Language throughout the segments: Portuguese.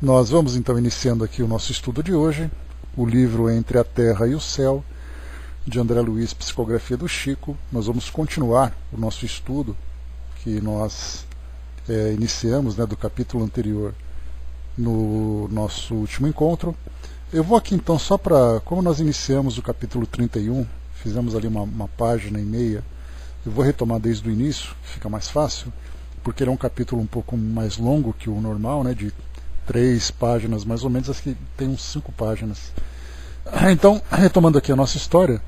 Nós vamos então iniciando aqui o nosso estudo de hoje, o livro Entre a Terra e o Céu, de André Luiz, Psicografia do Chico. Nós vamos continuar o nosso estudo que nós iniciamos, do capítulo anterior no nosso último encontro. Eu vou aqui então só para, como nós iniciamos o capítulo 31, fizemos ali uma página e meia, eu vou retomar desde o início, fica mais fácil, porque ele é um capítulo um pouco mais longo que o normal, de 3 páginas mais ou menos, aqui tem uns 5 páginas. Então, retomando aqui a nossa história,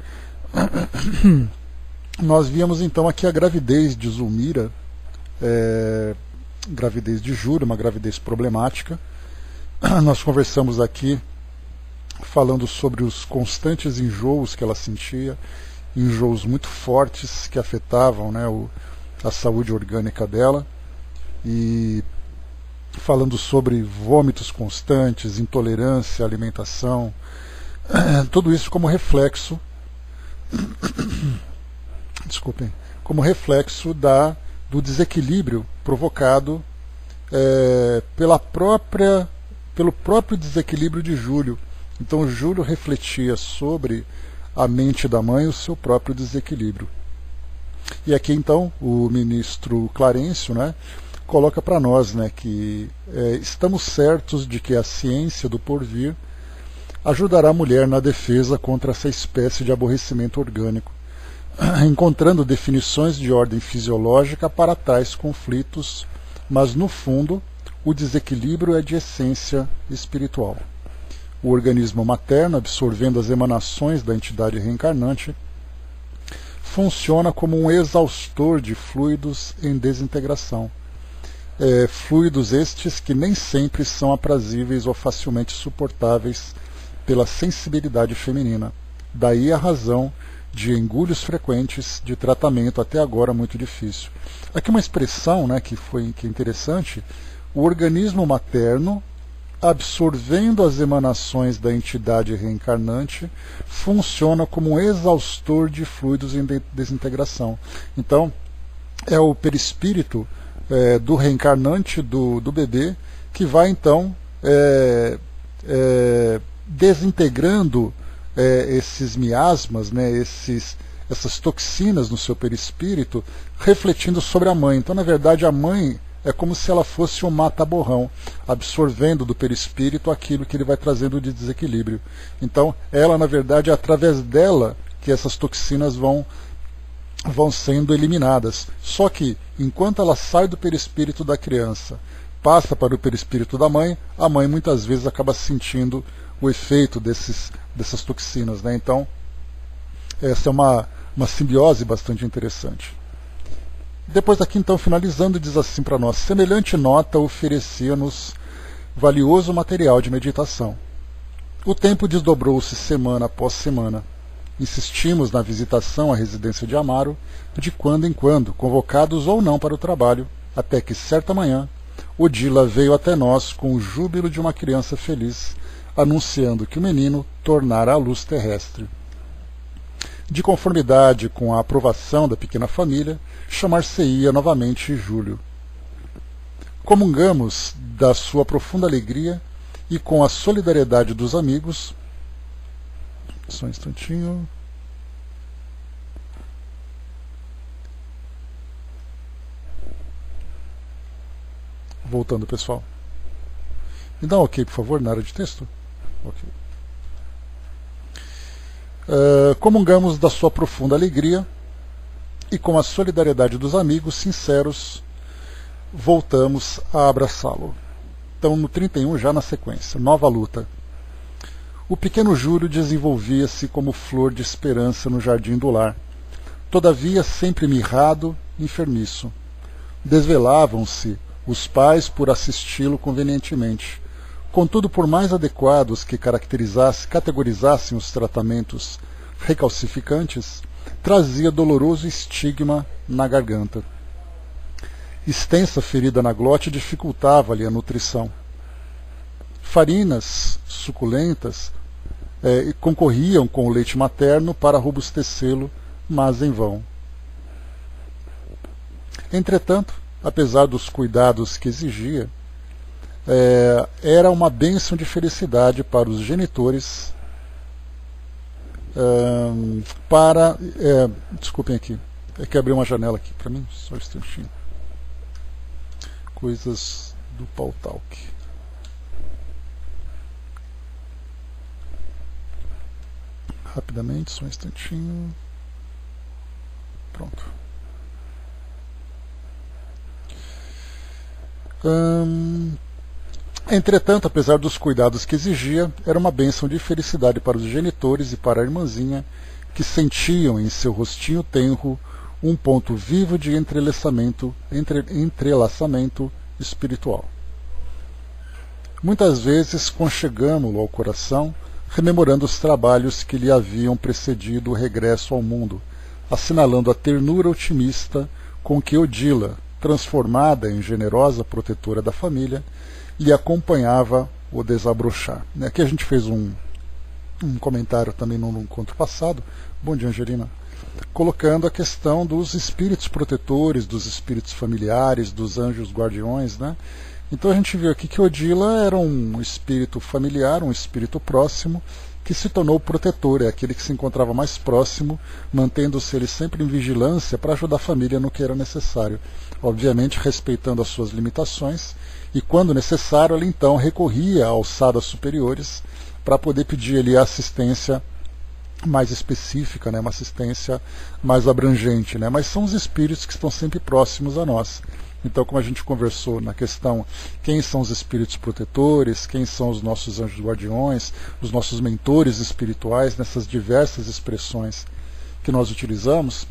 nós víamos então aqui a gravidez de Zulmira, gravidez de Júlio, uma gravidez problemática. Nós conversamos aqui falando sobre os constantes enjoos que ela sentia, enjoos muito fortes que afetavam a saúde orgânica dela, e falando sobre vômitos constantes, intolerância à alimentação, tudo isso como reflexo, desculpem, como reflexo do desequilíbrio provocado pelo próprio desequilíbrio de Júlio. Então Júlio refletia sobre a mente da mãe o seu próprio desequilíbrio. E aqui então o ministro Clarencio coloca para nós que estamos certos de que a ciência do porvir ajudará a mulher na defesa contra essa espécie de aborrecimento orgânico, encontrando definições de ordem fisiológica para tais conflitos, mas no fundo o desequilíbrio é de essência espiritual. O organismo materno, absorvendo as emanações da entidade reencarnante, funciona como um exaustor de fluidos em desintegração. Fluidos estes que nem sempre são aprazíveis ou facilmente suportáveis pela sensibilidade feminina. Daí a razão de engulhos frequentes, de tratamento até agora muito difícil. Aqui uma expressão que é interessante: o organismo materno, absorvendo as emanações da entidade reencarnante, funciona como um exaustor de fluidos em desintegração. Então, é o perispírito do reencarnante do bebê que vai então desintegrando esses miasmas, essas toxinas no seu perispírito, refletindo sobre a mãe. Então, na verdade, a mãe é como se ela fosse um mata-borrão, absorvendo do perispírito aquilo que ele vai trazendo de desequilíbrio. Então, ela, na verdade, é através dela que essas toxinas vão sendo eliminadas. Só que, enquanto ela sai do perispírito da criança, passa para o perispírito da mãe, a mãe muitas vezes acaba sentindo o efeito dessas toxinas. Então, essa é uma simbiose bastante interessante. Depois aqui, então, finalizando, diz assim para nós: semelhante nota oferecia-nos valioso material de meditação. O tempo desdobrou-se semana após semana. Insistimos na visitação à residência de Amaro, de quando em quando, convocados ou não para o trabalho, até que, certa manhã, Odila veio até nós com o júbilo de uma criança feliz, anunciando que o menino tornara a luz terrestre. De conformidade com a aprovação da pequena família, chamar-se-ia novamente Júlio. Comungamos da sua profunda alegria e com a solidariedade dos amigos. Só um instantinho. Voltando, pessoal. Me dá um ok, por favor, na área de texto. Ok. Comungamos da sua profunda alegria e com a solidariedade dos amigos sinceros, voltamos a abraçá-lo. Então, no 31, já na sequência, nova luta. O pequeno Júlio desenvolvia-se como flor de esperança no jardim do lar, todavia sempre mirrado, enfermiço. Desvelavam-se os pais por assisti-lo convenientemente. Contudo, por mais adequados que categorizassem os tratamentos recalcificantes, trazia doloroso estigma na garganta. Extensa ferida na glote dificultava-lhe a nutrição. Farinas suculentas concorriam com o leite materno para robustecê-lo, mas em vão. Entretanto, apesar dos cuidados que exigia, era uma bênção de felicidade para os genitores, desculpem aqui, é que abri uma janela aqui para mim, só um instantinho. Coisas do Paul Talk. Rapidamente, só um instantinho. Pronto. Entretanto, apesar dos cuidados que exigia, era uma bênção de felicidade para os genitores e para a irmãzinha, que sentiam em seu rostinho tenro um ponto vivo de entrelaçamento espiritual. Muitas vezes conchegamo-lo ao coração, rememorando os trabalhos que lhe haviam precedido o regresso ao mundo, assinalando a ternura otimista com que Odila, transformada em generosa protetora da família, lhe acompanhava o desabrochar. Aqui a gente fez um comentário também no encontro passado, bom dia Angelina, colocando a questão dos espíritos protetores, dos espíritos familiares, dos anjos guardiões, né? Então a gente viu aqui que Odila era um espírito familiar, um espírito próximo, que se tornou protetor, é aquele que se encontrava mais próximo, mantendo-se ele sempre em vigilância para ajudar a família no que era necessário, obviamente respeitando as suas limitações, e quando necessário ele então recorria a alçadas superiores para poder pedir ali assistência mais específica, né, uma assistência mais abrangente, né, mas são os espíritos que estão sempre próximos a nós. Então, como a gente conversou na questão quem são os espíritos protetores, quem são os nossos anjos guardiões, os nossos mentores espirituais, nessas diversas expressões que nós utilizamos,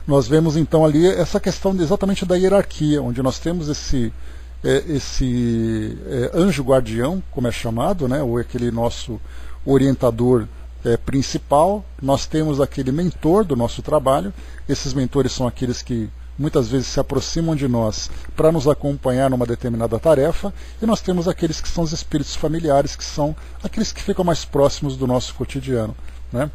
nós vemos então ali essa questão exatamente da hierarquia, onde nós temos esse anjo guardião, como é chamado, né, ou aquele nosso orientador principal, nós temos aquele mentor do nosso trabalho, esses mentores são aqueles que muitas vezes se aproximam de nós para nos acompanhar numa determinada tarefa, e nós temos aqueles que são os espíritos familiares, que são aqueles que ficam mais próximos do nosso cotidiano, né?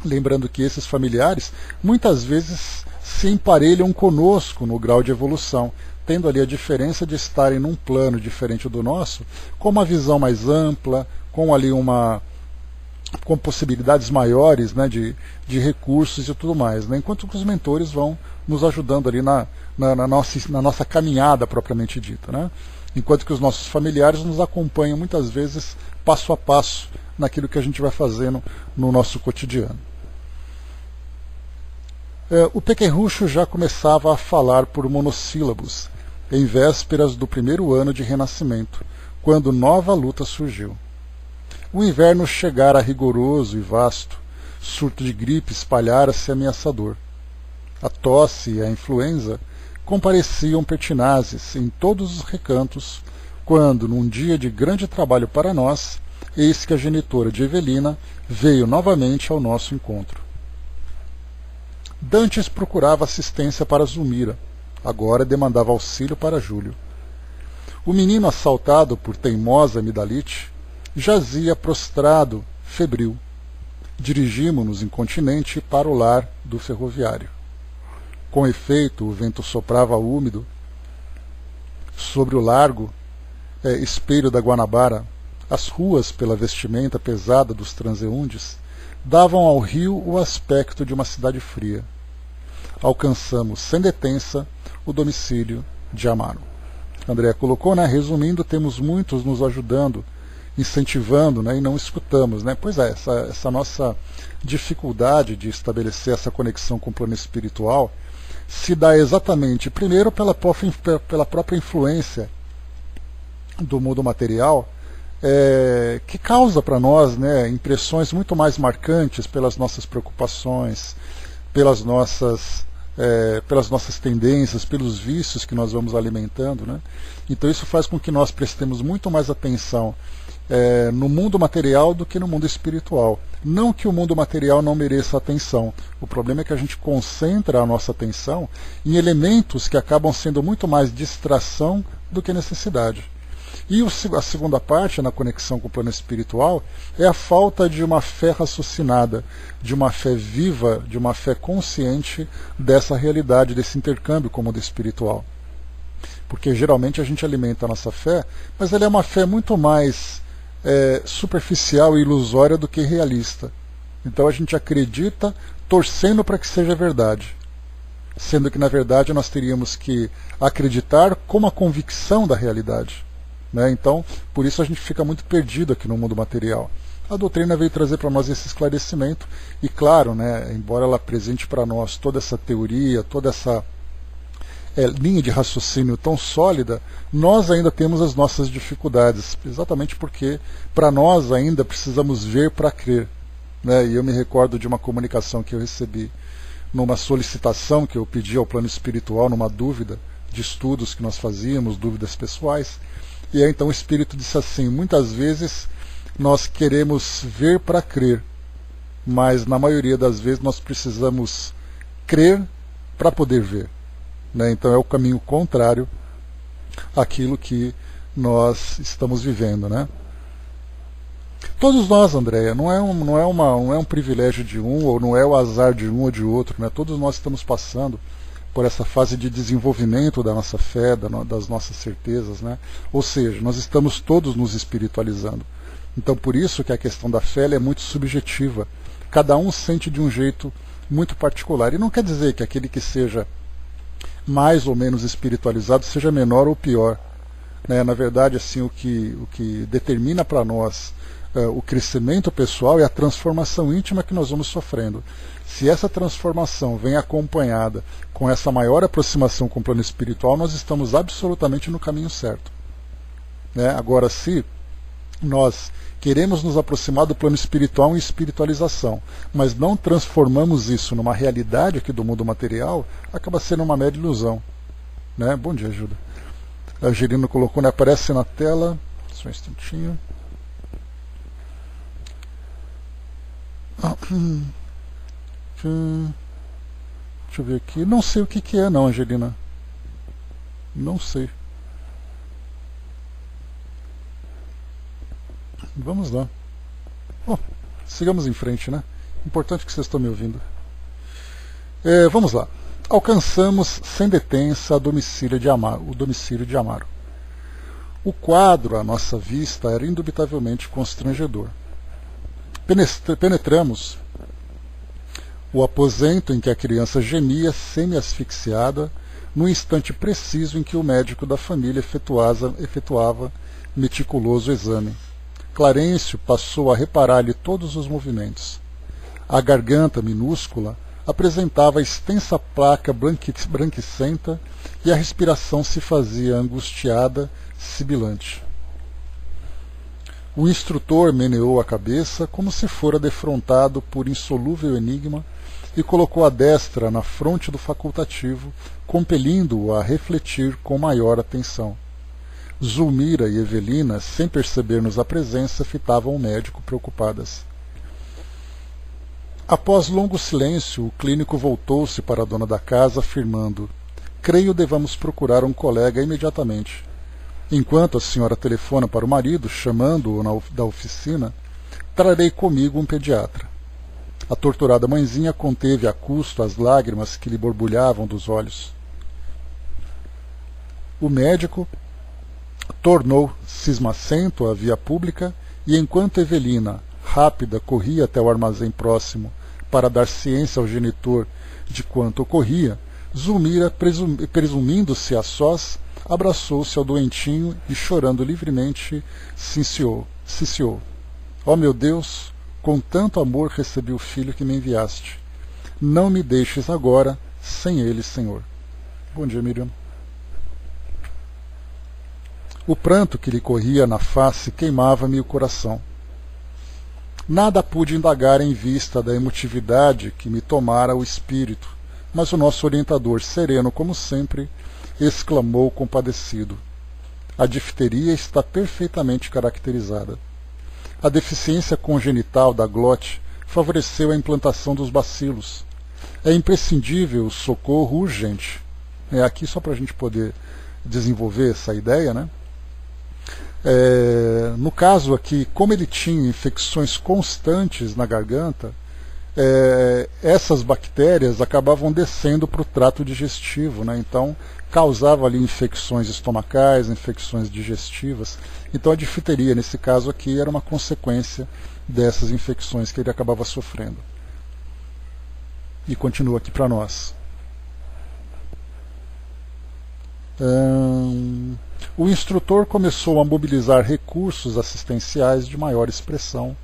Lembrando que esses familiares muitas vezes se emparelham conosco no grau de evolução, tendo ali a diferença de estarem num plano diferente do nosso, com uma visão mais ampla, com ali com possibilidades maiores, né, de recursos e tudo mais, né, enquanto que os mentores vão nos ajudando ali na nossa caminhada propriamente dita, né, enquanto que os nossos familiares nos acompanham muitas vezes passo a passo naquilo que a gente vai fazendo no nosso cotidiano. O Pequerrucho já começava a falar por monossílabos, em vésperas do primeiro ano de renascimento, quando nova luta surgiu. O inverno chegara rigoroso e vasto, surto de gripe espalhara-se ameaçador. A tosse e a influenza compareciam pertinazes em todos os recantos, quando, num dia de grande trabalho para nós, eis que a genitora de Evelina veio novamente ao nosso encontro. Dantes procurava assistência para Zulmira, agora demandava auxílio para Júlio. O menino, assaltado por teimosa amidalite, jazia prostrado, febril. Dirigimo-nos incontinente para o lar do ferroviário. Com efeito, o vento soprava úmido sobre o largo espelho da Guanabara. As ruas, pela vestimenta pesada dos transeundes, davam ao rio o aspecto de uma cidade fria. Alcançamos, sem detença, o domicílio de Amaro. André colocou, né? Resumindo, temos muitos nos ajudando, incentivando, né, e não escutamos, né? Pois é, essa nossa dificuldade de estabelecer essa conexão com o plano espiritual se dá exatamente, primeiro, pela própria influência do mundo material, que causa para nós, né, impressões muito mais marcantes pelas nossas preocupações, pelas nossas tendências, pelos vícios que nós vamos alimentando, né? Então isso faz com que nós prestemos muito mais atenção no mundo material do que no mundo espiritual. Não que o mundo material não mereça atenção, o problema é que a gente concentra a nossa atenção em elementos que acabam sendo muito mais distração do que necessidade. E a segunda parte, na conexão com o plano espiritual, é a falta de uma fé raciocinada, de uma fé viva, de uma fé consciente dessa realidade, desse intercâmbio com o mundo espiritual. Porque geralmente a gente alimenta a nossa fé, mas ela é uma fé muito mais superficial e ilusória do que realista. Então a gente acredita torcendo para que seja verdade, sendo que na verdade nós teríamos que acreditar com uma convicção da realidade, né? Então, por isso a gente fica muito perdido aqui no mundo material. A doutrina veio trazer para nós esse esclarecimento e, claro, né, embora ela apresente para nós toda essa teoria, toda essa linha de raciocínio tão sólida, nós ainda temos as nossas dificuldades, exatamente porque para nós ainda precisamos ver para crer, né? E eu me recordo de uma comunicação que eu recebi numa solicitação que eu pedi ao plano espiritual, numa dúvida de estudos que nós fazíamos, dúvidas pessoais, e aí então o espírito disse assim: muitas vezes nós queremos ver para crer, mas na maioria das vezes nós precisamos crer para poder ver, né? Então é o caminho contrário àquilo que nós estamos vivendo, né? Todos nós, Andréia, não é um privilégio de um, ou não é o azar de um ou de outro, né? Todos nós estamos passando por essa fase de desenvolvimento da nossa fé, das nossas certezas, né? Ou seja, nós estamos todos nos espiritualizando. Então por isso que a questão da fé é muito subjetiva. Cada um sente de um jeito muito particular. E não quer dizer que aquele que seja mais ou menos espiritualizado seja menor ou pior, né? Na verdade, assim, o que determina para nós o crescimento pessoal é a transformação íntima que nós vamos sofrendo. Se essa transformação vem acompanhada com essa maior aproximação com o plano espiritual, nós estamos absolutamente no caminho certo, né? Agora, se nós queremos nos aproximar do plano espiritual em espiritualização, mas não transformamos isso numa realidade aqui do mundo material, acaba sendo uma mera ilusão, né? Bom dia, Júlia. A Angelina colocou, né? Aparece na tela. Só um instantinho. Deixa eu ver aqui. Não sei o que é, não, Angelina. Não sei. Vamos lá. Bom, sigamos em frente, né? Importante que vocês estão me ouvindo. Vamos lá. Alcançamos sem detença o domicílio de Amaro. O quadro à nossa vista era indubitavelmente constrangedor. Penetramos o aposento em que a criança gemia semi-asfixiada no instante preciso em que o médico da família efetuava meticuloso exame. Clarencio passou a reparar-lhe todos os movimentos. A garganta minúscula apresentava extensa placa branquicenta e a respiração se fazia angustiada, sibilante. O instrutor meneou a cabeça como se fora defrontado por insolúvel enigma e colocou a destra na fronte do facultativo, compelindo-o a refletir com maior atenção. Zulmira e Evelina, sem perceber-nos a presença, fitavam o médico preocupadas. Após longo silêncio, o clínico voltou-se para a dona da casa, afirmando: "Creio devamos procurar um colega imediatamente. Enquanto a senhora telefona para o marido, chamando-o da oficina, trarei comigo um pediatra." A torturada mãezinha conteve a custo as lágrimas que lhe borbulhavam dos olhos. O médico tornou cismacento a via pública e, enquanto Evelina, rápida, corria até o armazém próximo para dar ciência ao genitor de quanto ocorria, Zulmira, presumindo-se a sós, abraçou-se ao doentinho e, chorando livremente, ciciou: "Ó meu Deus, com tanto amor recebi o filho que me enviaste. Não me deixes agora sem ele, Senhor." Bom dia, Miriam. O pranto que lhe corria na face queimava-me o coração. Nada pude indagar em vista da emotividade que me tomara o espírito, mas o nosso orientador, sereno como sempre, exclamou compadecido: "A difteria está perfeitamente caracterizada. A deficiência congenital da glote favoreceu a implantação dos bacilos. É imprescindível o socorro urgente." Aqui só para a gente poder desenvolver essa ideia, né? No caso aqui, como ele tinha infecções constantes na garganta, essas bactérias acabavam descendo para o trato digestivo, né? Então causava ali infecções estomacais, infecções digestivas. Então a difteria, nesse caso aqui, era uma consequência dessas infecções que ele acabava sofrendo. E continua aqui para nós. O instrutor começou a mobilizar recursos assistenciais de maior expressão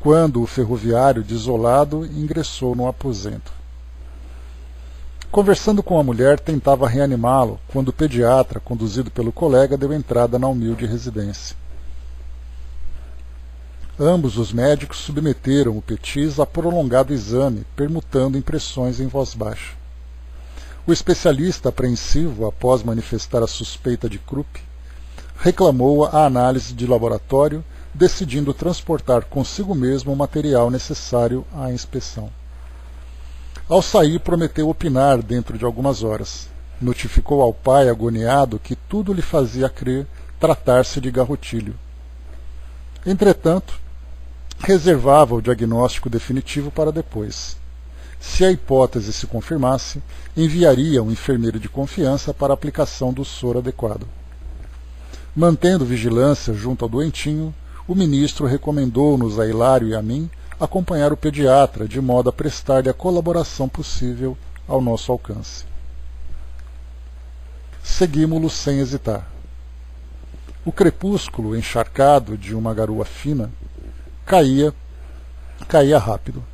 quando o ferroviário, desolado, ingressou no aposento. Conversando com a mulher, tentava reanimá-lo quando o pediatra, conduzido pelo colega, deu entrada na humilde residência. Ambos os médicos submeteram o Petis a prolongado exame, permutando impressões em voz baixa. O especialista, apreensivo após manifestar a suspeita de Krupp, reclamou a análise de laboratório, decidindo transportar consigo mesmo o material necessário à inspeção. Ao sair, prometeu opinar dentro de algumas horas. Notificou ao pai agoniado que tudo lhe fazia crer tratar-se de garrotilho. Entretanto, reservava o diagnóstico definitivo para depois. Se a hipótese se confirmasse, enviaria um enfermeiro de confiança para a aplicação do soro adequado. Mantendo vigilância junto ao doentinho, o ministro recomendou-nos a Hilário e a mim acompanhar o pediatra, de modo a prestar-lhe a colaboração possível ao nosso alcance. Seguimo-lo sem hesitar. O crepúsculo, encharcado de uma garoa fina, caía rápido.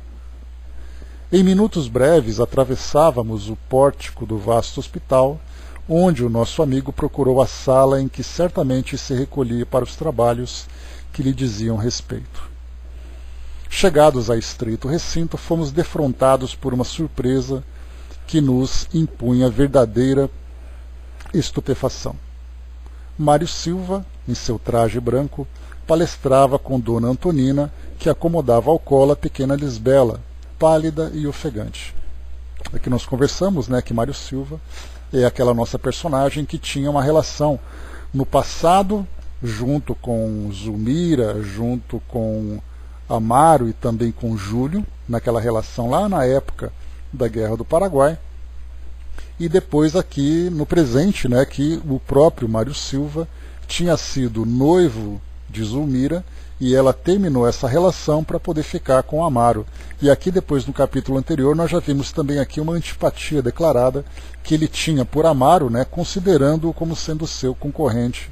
Em minutos breves atravessávamos o pórtico do vasto hospital, onde o nosso amigo procurou a sala em que certamente se recolhia para os trabalhos que lhe diziam respeito. Chegados a estreito recinto, fomos defrontados por uma surpresa que nos impunha verdadeira estupefação. Mário Silva, em seu traje branco, palestrava com Dona Antonina, que acomodava ao colo a pequena Lisbela, pálida e ofegante. Aqui nós conversamos, né, que Mário Silva é aquela nossa personagem que tinha uma relação no passado, junto com Zulmira, junto com Amaro e também com Júlio, naquela relação lá na época da Guerra do Paraguai, e depois aqui no presente, né, que o próprio Mário Silva tinha sido noivo de Zulmira e ela terminou essa relação para poder ficar com Amaro. E aqui depois no capítulo anterior nós já vimos também aqui uma antipatia declarada que ele tinha por Amaro, né, considerando-o como sendo seu concorrente,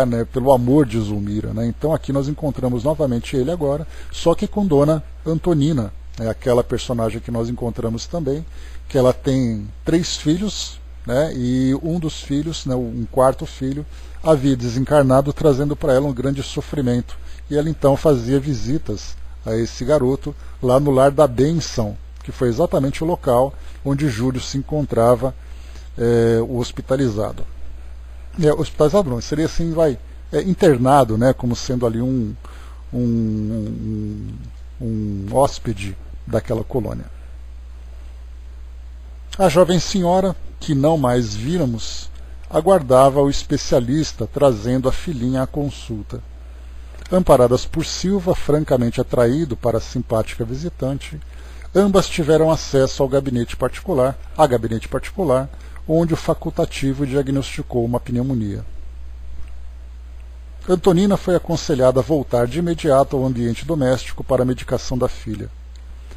né, pelo amor de Zulmira, né? Então aqui nós encontramos novamente ele agora, só que com Dona Antonina, aquela personagem que nós encontramos também, que ela tem 3 filhos, né, e um dos filhos, né, um quarto filho, havia desencarnado, trazendo para ela um grande sofrimento. E ela então fazia visitas a esse garoto lá no Lar da Bênção, que foi exatamente o local onde Júlio se encontrava hospitalizado. Hospitalizado não, seria assim, internado, né, como sendo ali um hóspede daquela colônia. A jovem senhora, que não mais víramos, aguardava o especialista trazendo a filhinha à consulta. Amparadas por Silva, francamente atraído para a simpática visitante, ambas tiveram acesso ao gabinete particular, onde o facultativo diagnosticou uma pneumonia. Antonina foi aconselhada a voltar de imediato ao ambiente doméstico para a medicação da filha.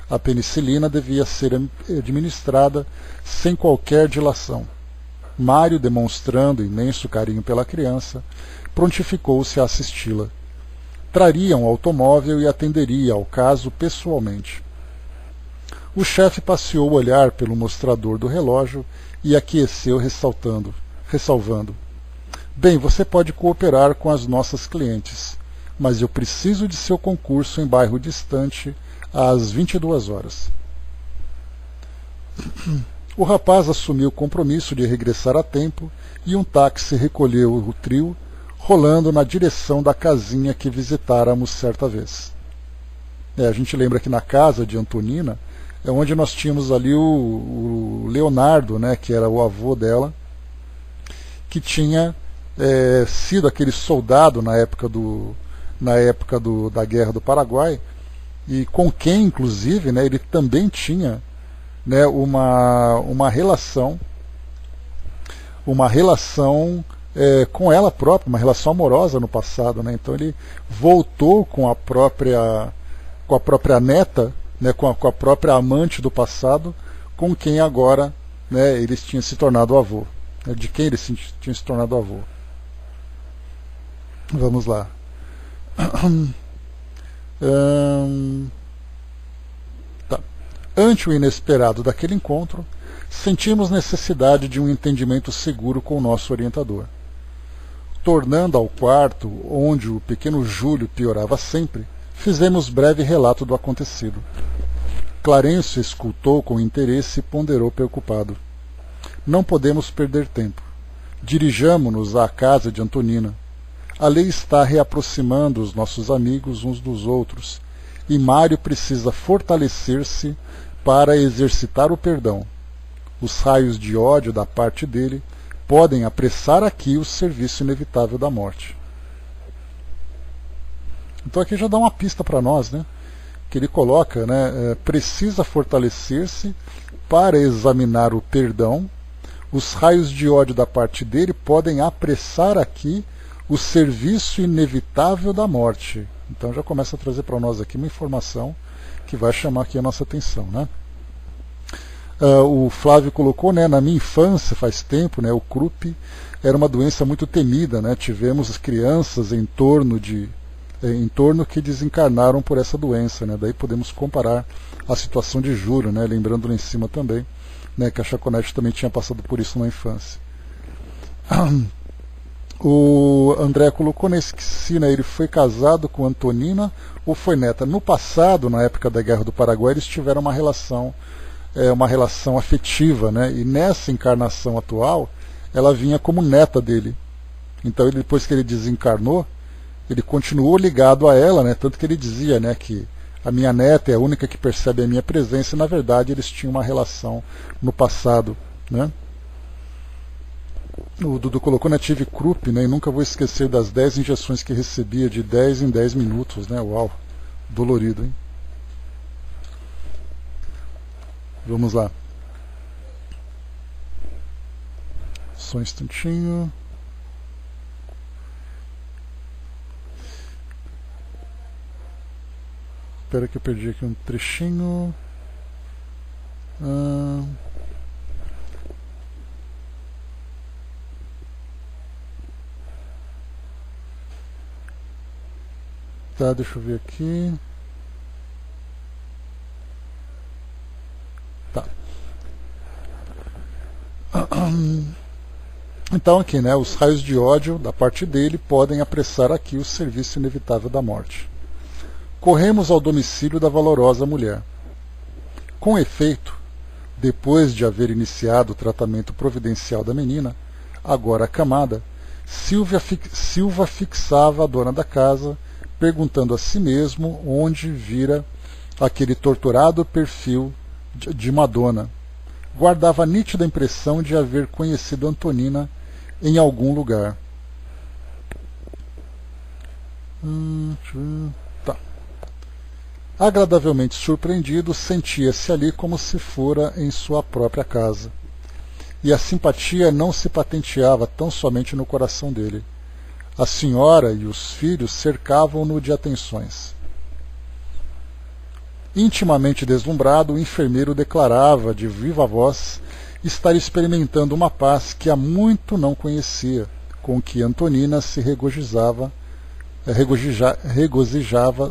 A penicilina devia ser administrada sem qualquer dilação. Mário, demonstrando imenso carinho pela criança, prontificou-se a assisti-la. Traria um automóvel e atenderia ao caso pessoalmente. O chefe passeou o olhar pelo mostrador do relógio e aqueceu ressalvando: "Bem, você pode cooperar com as nossas clientes, mas eu preciso de seu concurso em bairro distante às 22 horas. O rapaz assumiu o compromisso de regressar a tempo e um táxi recolheu o trio, rolando na direção da casinha que visitáramos certa vez. A gente lembra que na casa de Antonina é onde nós tínhamos ali o Leonardo, né, que era o avô dela, que tinha sido aquele soldado na época da Guerra do Paraguai, e com quem, inclusive, né, ele também tinha, né, uma relação com ela própria, uma relação amorosa no passado, né? Então ele voltou com a própria neta, né, com a própria amante do passado, com quem agora, né, eles tinham se tornado avô, né, de quem eles tinham se tornado avô. Vamos lá. Tá. Ante o inesperado daquele encontro, sentimos necessidade de um entendimento seguro com o nosso orientador. Tornando ao quarto, onde o pequeno Júlio piorava sempre, fizemos breve relato do acontecido. Clarencio escutou com interesse e ponderou preocupado. Não podemos perder tempo. Dirijamo-nos à casa de Antonina. A lei está reaproximando os nossos amigos uns dos outros, e Mário precisa fortalecer-se para exercitar o perdão. Os raios de ódio da parte dele podem apressar aqui o serviço inevitável da morte. Então aqui já dá uma pista para nós, né? Que ele coloca, né, precisa fortalecer-se para examinar o perdão. Os raios de ódio da parte dele podem apressar aqui o serviço inevitável da morte. Então já começa a trazer para nós aqui uma informação que vai chamar aqui a nossa atenção, né? O Flávio colocou, né, na minha infância, faz tempo, né, o Krupp era uma doença muito temida, né? Tivemos as crianças em torno que desencarnaram por essa doença, né? Daí podemos comparar a situação de Júlio, né? Lembrando lá em cima também, né, que a Chaconete também tinha passado por isso na infância. O André colocou nesse que se, né, ele foi casado com Antonina ou foi neta. No passado, na época da Guerra do Paraguai, eles tiveram uma relação afetiva, né? E nessa encarnação atual, ela vinha como neta dele. Então, depois que ele desencarnou, ele continuou ligado a ela, né? Tanto que ele dizia, né, que a minha neta é a única que percebe a minha presença, e na verdade eles tinham uma relação no passado, né? O Dudu colocou, né, tive Krupp, né, e nunca vou esquecer das 10 injeções que recebia de 10 em 10 minutos, né? Uau, dolorido, hein? Vamos lá. Só um instantinho. Espera que eu perdi aqui um trechinho. Tá, deixa eu ver aqui. Tá. Então aqui, né, os raios de ódio da parte dele podem apressar aqui o serviço inevitável da morte. Corremos ao domicílio da valorosa mulher. Com efeito, depois de haver iniciado o tratamento providencial da menina, agora acamada, Silva fixava a dona da casa, perguntando a si mesmo onde vira aquele torturado perfil de Madonna. Guardava a nítida impressão de haver conhecido Antonina em algum lugar. Tá. Agradavelmente surpreendido, sentia-se ali como se fora em sua própria casa. E a simpatia não se patenteava tão somente no coração dele. A senhora e os filhos cercavam-no de atenções. Intimamente deslumbrado, o enfermeiro declarava de viva voz estar experimentando uma paz que há muito não conhecia, com que Antonina se regozijava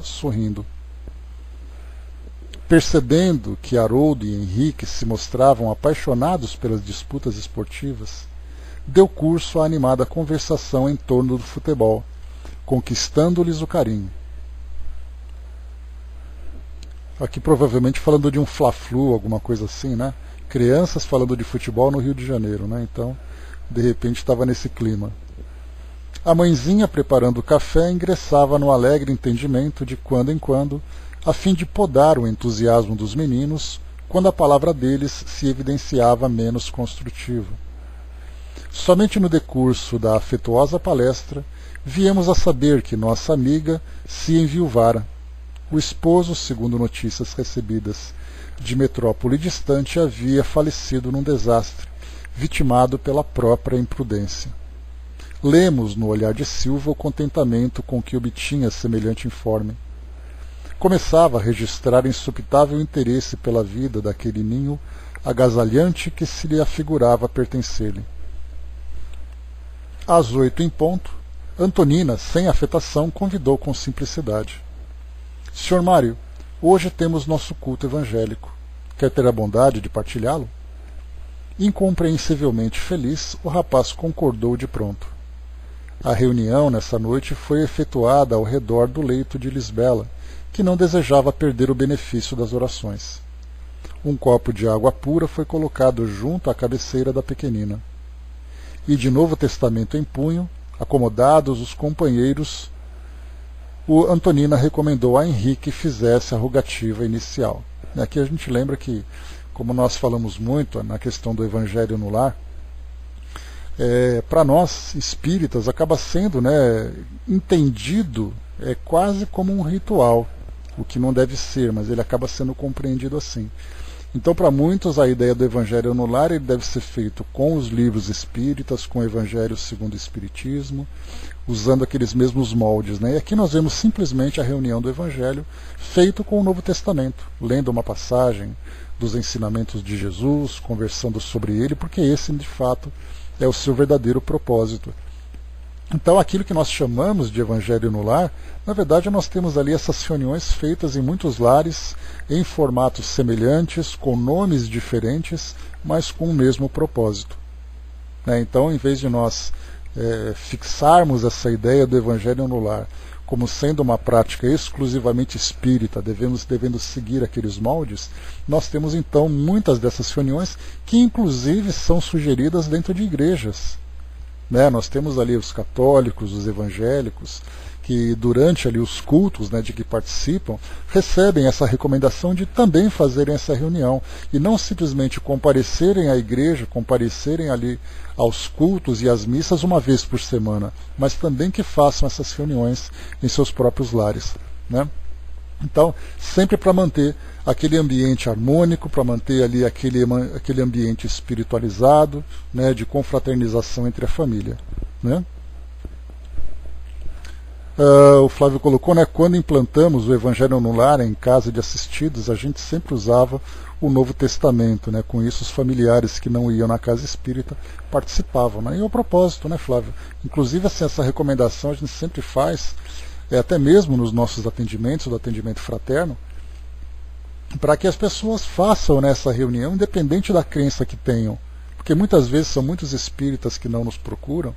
sorrindo. Percebendo que Haroldo e Henrique se mostravam apaixonados pelas disputas esportivas, deu curso à animada conversação em torno do futebol, conquistando-lhes o carinho. Aqui provavelmente falando de um Fla-Flu, alguma coisa assim, né? Crianças falando de futebol no Rio de Janeiro, né? Então, de repente estava nesse clima. A mãezinha, preparando o café, ingressava no alegre entendimento de quando em quando, a fim de podar o entusiasmo dos meninos, quando a palavra deles se evidenciava menos construtiva. Somente no decurso da afetuosa palestra, viemos a saber que nossa amiga se enviuvara. O esposo, segundo notícias recebidas de metrópole distante, havia falecido num desastre, vitimado pela própria imprudência. Lemos no olhar de Silva o contentamento com que obtinha semelhante informe. Começava a registrar insupitável interesse pela vida daquele ninho agasalhante que se lhe afigurava pertencer-lhe. Às 8 em ponto, Antonina, sem afetação, convidou com simplicidade. — Sr. Mário, hoje temos nosso culto evangélico. Quer ter a bondade de partilhá-lo? Incompreensivelmente feliz, o rapaz concordou de pronto. A reunião, nessa noite, foi efetuada ao redor do leito de Lisbela, que não desejava perder o benefício das orações. Um copo de água pura foi colocado junto à cabeceira da pequenina. E de Novo Testamento em punho, acomodados os companheiros, Antonina recomendou a Henrique que fizesse a rogativa inicial. Aqui a gente lembra que, como nós falamos muito na questão do Evangelho no Lar, para nós espíritas acaba sendo, entendido quase como um ritual, o que não deve ser, mas ele acaba sendo compreendido assim. Então, para muitos, a ideia do Evangelho no Lar ele deve ser feito com os livros espíritas, com o Evangelho segundo o Espiritismo, usando aqueles mesmos moldes. E aqui nós vemos simplesmente a reunião do Evangelho feito com o Novo Testamento, lendo uma passagem dos ensinamentos de Jesus, conversando sobre ele, porque esse, de fato, é o seu verdadeiro propósito. Então, aquilo que nós chamamos de Evangelho no Lar, na verdade, nós temos ali essas reuniões feitas em muitos lares, em formatos semelhantes, com nomes diferentes, mas com o mesmo propósito. Então, em vez de nós fixarmos essa ideia do Evangelho no Lar como sendo uma prática exclusivamente espírita, devendo seguir aqueles moldes, nós temos então muitas dessas reuniões que inclusive são sugeridas dentro de igrejas. Nós temos ali os católicos, os evangélicos, que durante ali os cultos de que participam, recebem essa recomendação de também fazerem essa reunião, e não simplesmente comparecerem à igreja, comparecerem ali aos cultos e às missas uma vez por semana, mas também que façam essas reuniões em seus próprios lares. Então, sempre para manter aquele ambiente harmônico, para manter ali aquele ambiente espiritualizado, de confraternização entre a família. O Flávio colocou, quando implantamos o Evangelho no Lar em casa de assistidos, a gente sempre usava o Novo Testamento. Com isso, os familiares que não iam na casa espírita participavam. E o propósito, Flávio? Inclusive, assim, essa recomendação a gente sempre faz, até mesmo nos nossos atendimentos, do atendimento fraterno, para que as pessoas façam essa reunião, independente da crença que tenham. Porque muitas vezes são muitos espíritas que nos procuram,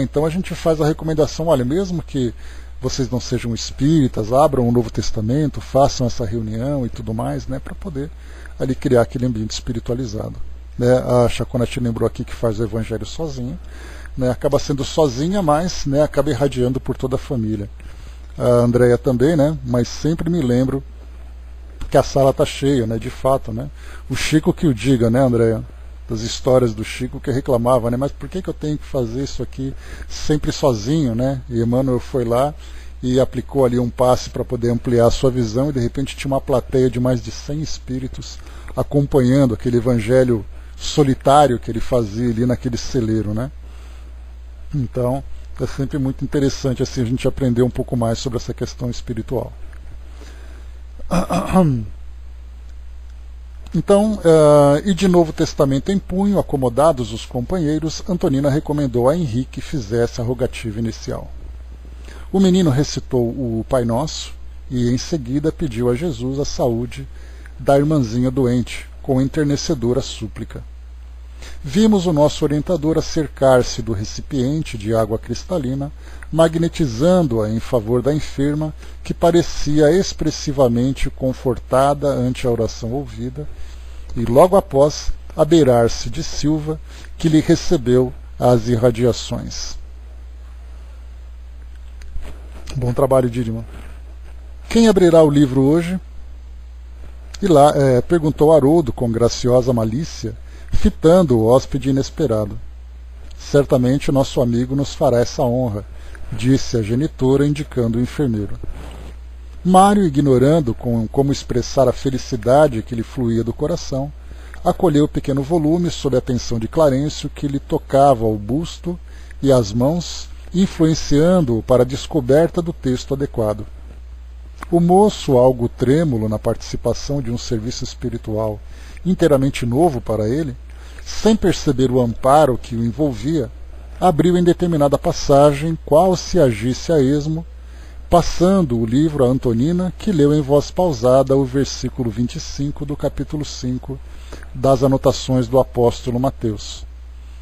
então a gente faz a recomendação, olha, mesmo que vocês não sejam espíritas, abram o Novo Testamento, façam essa reunião e tudo mais, para poder ali criar aquele ambiente espiritualizado. A Chacona te lembrou aqui que faz o Evangelho sozinha, acaba sendo sozinha, mas acaba irradiando por toda a família. A Andréia também, mas sempre me lembro que a sala está cheia, de fato. O Chico que o diga, Andréia? Das histórias do Chico que reclamava, mas por que eu tenho que fazer isso aqui sempre sozinho, E Emmanuel foi lá e aplicou ali um passe para poder ampliar a sua visão, e de repente tinha uma plateia de mais de 100 espíritos acompanhando aquele evangelho solitário que ele fazia ali naquele celeiro, Então, é sempre muito interessante assim a gente aprender um pouco mais sobre essa questão espiritual. Então, e de Novo Testamento em punho, acomodados os companheiros, Antonina recomendou a Henrique que fizesse a rogativa inicial. O menino recitou o Pai Nosso e, em seguida, pediu a Jesus a saúde da irmãzinha doente, com enternecedora súplica. Vimos o nosso orientador acercar-se do recipiente de água cristalina, magnetizando-a em favor da enferma, que parecia expressivamente confortada ante a oração ouvida, e logo após abeirar-se de Silva, que lhe recebeu as irradiações. Bom trabalho, Didima. Quem abrirá o livro hoje? E lá perguntou Haroldo com graciosa malícia, fitando o hóspede inesperado. Certamente nosso amigo nos fará essa honra, disse a genitora, indicando o enfermeiro. Mário, ignorando como expressar a felicidade que lhe fluía do coração, acolheu o pequeno volume sob a atenção de Clarencio, que lhe tocava o busto e as mãos, influenciando-o para a descoberta do texto adequado. O moço, algo trêmulo na participação de um serviço espiritual inteiramente novo para ele, sem perceber o amparo que o envolvia, abriu em determinada passagem, qual se agisse a esmo, passando o livro a Antonina, que leu em voz pausada o versículo 25 do capítulo 5 das anotações do apóstolo Mateus.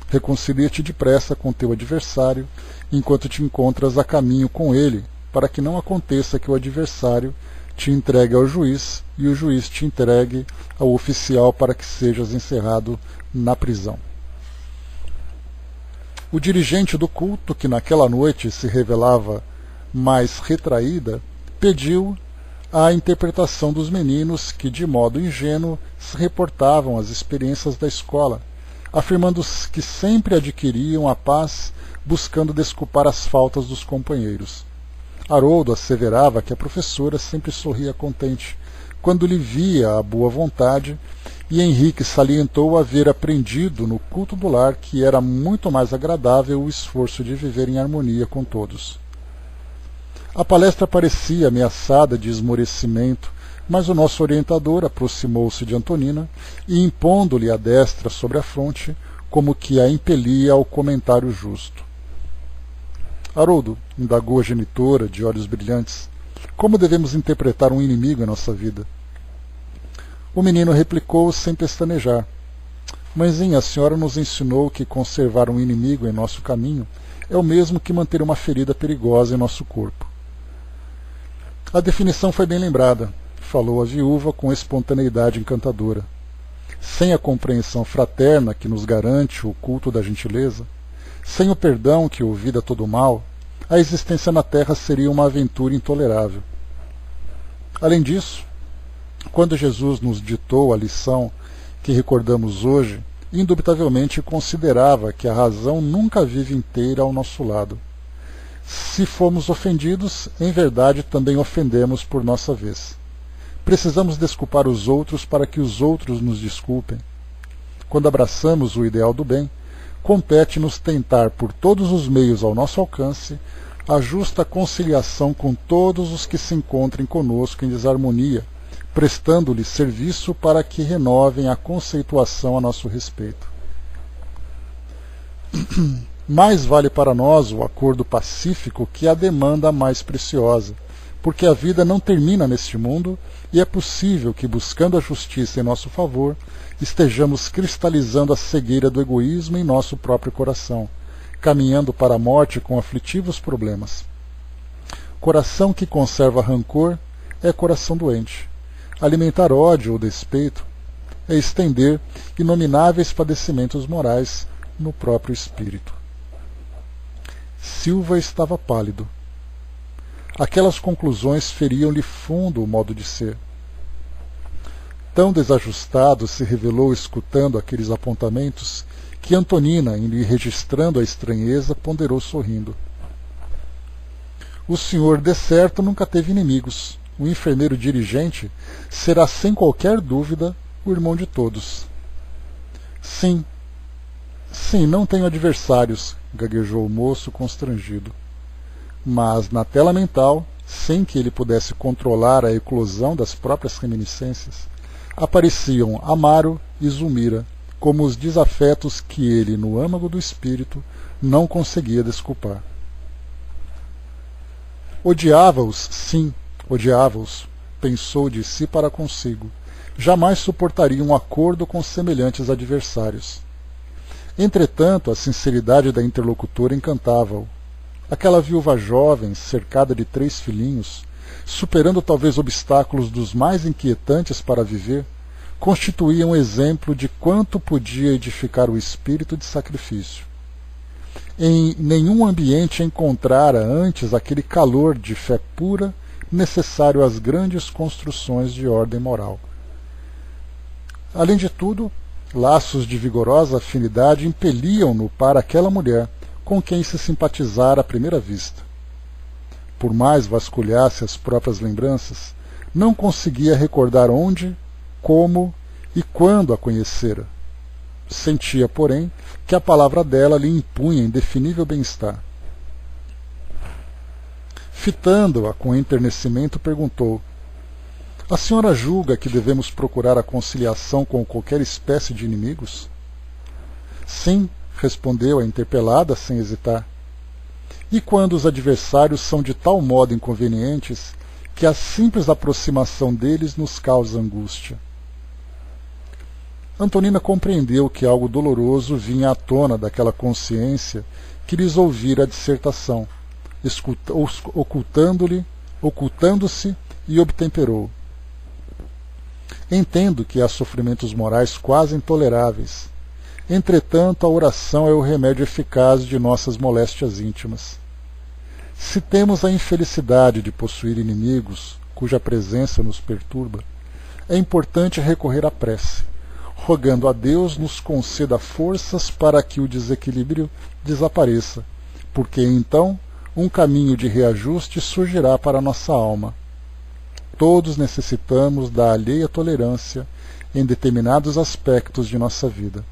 Reconcilia-te depressa com teu adversário, enquanto te encontras a caminho com ele, para que não aconteça que o adversário te entregue ao juiz e o juiz te entregue ao oficial para que sejas encerrado na prisão. O dirigente do culto, que naquela noite se revelava mais retraída, pediu a interpretação dos meninos que, de modo ingênuo, se reportavam às experiências da escola, afirmando que sempre adquiriam a paz buscando desculpar as faltas dos companheiros. Haroldo asseverava que a professora sempre sorria contente quando lhe via a boa vontade, e Henrique salientou haver aprendido no culto do lar que era muito mais agradável o esforço de viver em harmonia com todos. A palestra parecia ameaçada de esmorecimento, mas o nosso orientador aproximou-se de Antonina e, impondo-lhe a destra sobre a fronte, como que a impelia ao comentário justo. Haroldo, indagou a genitora, de olhos brilhantes, como devemos interpretar um inimigo em nossa vida? O menino replicou sem pestanejar. Mãezinha, a senhora nos ensinou que conservar um inimigo em nosso caminho é o mesmo que manter uma ferida perigosa em nosso corpo. A definição foi bem lembrada, falou a viúva com espontaneidade encantadora. Sem a compreensão fraterna que nos garante o culto da gentileza, sem o perdão que ouvida todo o mal, a existência na Terra seria uma aventura intolerável. Além disso, quando Jesus nos ditou a lição que recordamos hoje, indubitavelmente considerava que a razão nunca vive inteira ao nosso lado. Se fomos ofendidos, em verdade também ofendemos por nossa vez. Precisamos desculpar os outros para que os outros nos desculpem. Quando abraçamos o ideal do bem, compete-nos tentar por todos os meios ao nosso alcance a justa conciliação com todos os que se encontrem conosco em desarmonia, prestando-lhes serviço para que renovem a conceituação a nosso respeito. Mais vale para nós o acordo pacífico que a demanda mais preciosa, porque a vida não termina neste mundo e é possível que, buscando a justiça em nosso favor, estejamos cristalizando a cegueira do egoísmo em nosso próprio coração, caminhando para a morte com aflitivos problemas. Coração que conserva rancor é coração doente. Alimentar ódio ou despeito é estender inomináveis padecimentos morais no próprio espírito. Silva estava pálido. Aquelas conclusões feriam-lhe fundo o modo de ser. Tão desajustado se revelou escutando aqueles apontamentos que Antonina, em lhe registrando a estranheza, ponderou sorrindo. O senhor, de certo, nunca teve inimigos. O enfermeiro dirigente será, sem qualquer dúvida, o irmão de todos. Sim, não tenho adversários, gaguejou o moço constrangido. Mas, na tela mental, sem que ele pudesse controlar a eclosão das próprias reminiscências, apareciam Amaro e Zulmira como os desafetos que ele, no âmago do espírito, não conseguia desculpar. Odiava-os, sim, odiava-os, pensou de si para consigo. Jamais suportaria um acordo com semelhantes adversários. Entretanto, a sinceridade da interlocutora encantava-o. Aquela viúva jovem, cercada de 3 filhinhos, superando talvez obstáculos dos mais inquietantes para viver, constituía um exemplo de quanto podia edificar o espírito de sacrifício. Em nenhum ambiente encontrara antes aquele calor de fé pura necessário às grandes construções de ordem moral. Além de tudo, laços de vigorosa afinidade impeliam-no para aquela mulher com quem se simpatizara à primeira vista. por mais vasculhasse as próprias lembranças, não conseguia recordar onde, como e quando a conhecera. Sentia, porém, que a palavra dela lhe impunha indefinível bem-estar. Fitando-a com enternecimento, perguntou: a senhora julga que devemos procurar a conciliação com qualquer espécie de inimigos? Sim, respondeu a interpelada sem hesitar. E quando os adversários são de tal modo inconvenientes que a simples aproximação deles nos causa angústia? Antonina compreendeu que algo doloroso vinha à tona daquela consciência que lhes ouvira a dissertação, ocultando-se e obtemperou. Entendo que há sofrimentos morais quase intoleráveis. Entretanto, a oração é o remédio eficaz de nossas moléstias íntimas. Se temos a infelicidade de possuir inimigos cuja presença nos perturba, é importante recorrer à prece, rogando a Deus nos conceda forças para que o desequilíbrio desapareça, porque então um caminho de reajuste surgirá para nossa alma. Todos necessitamos da alheia tolerância em determinados aspectos de nossa vida.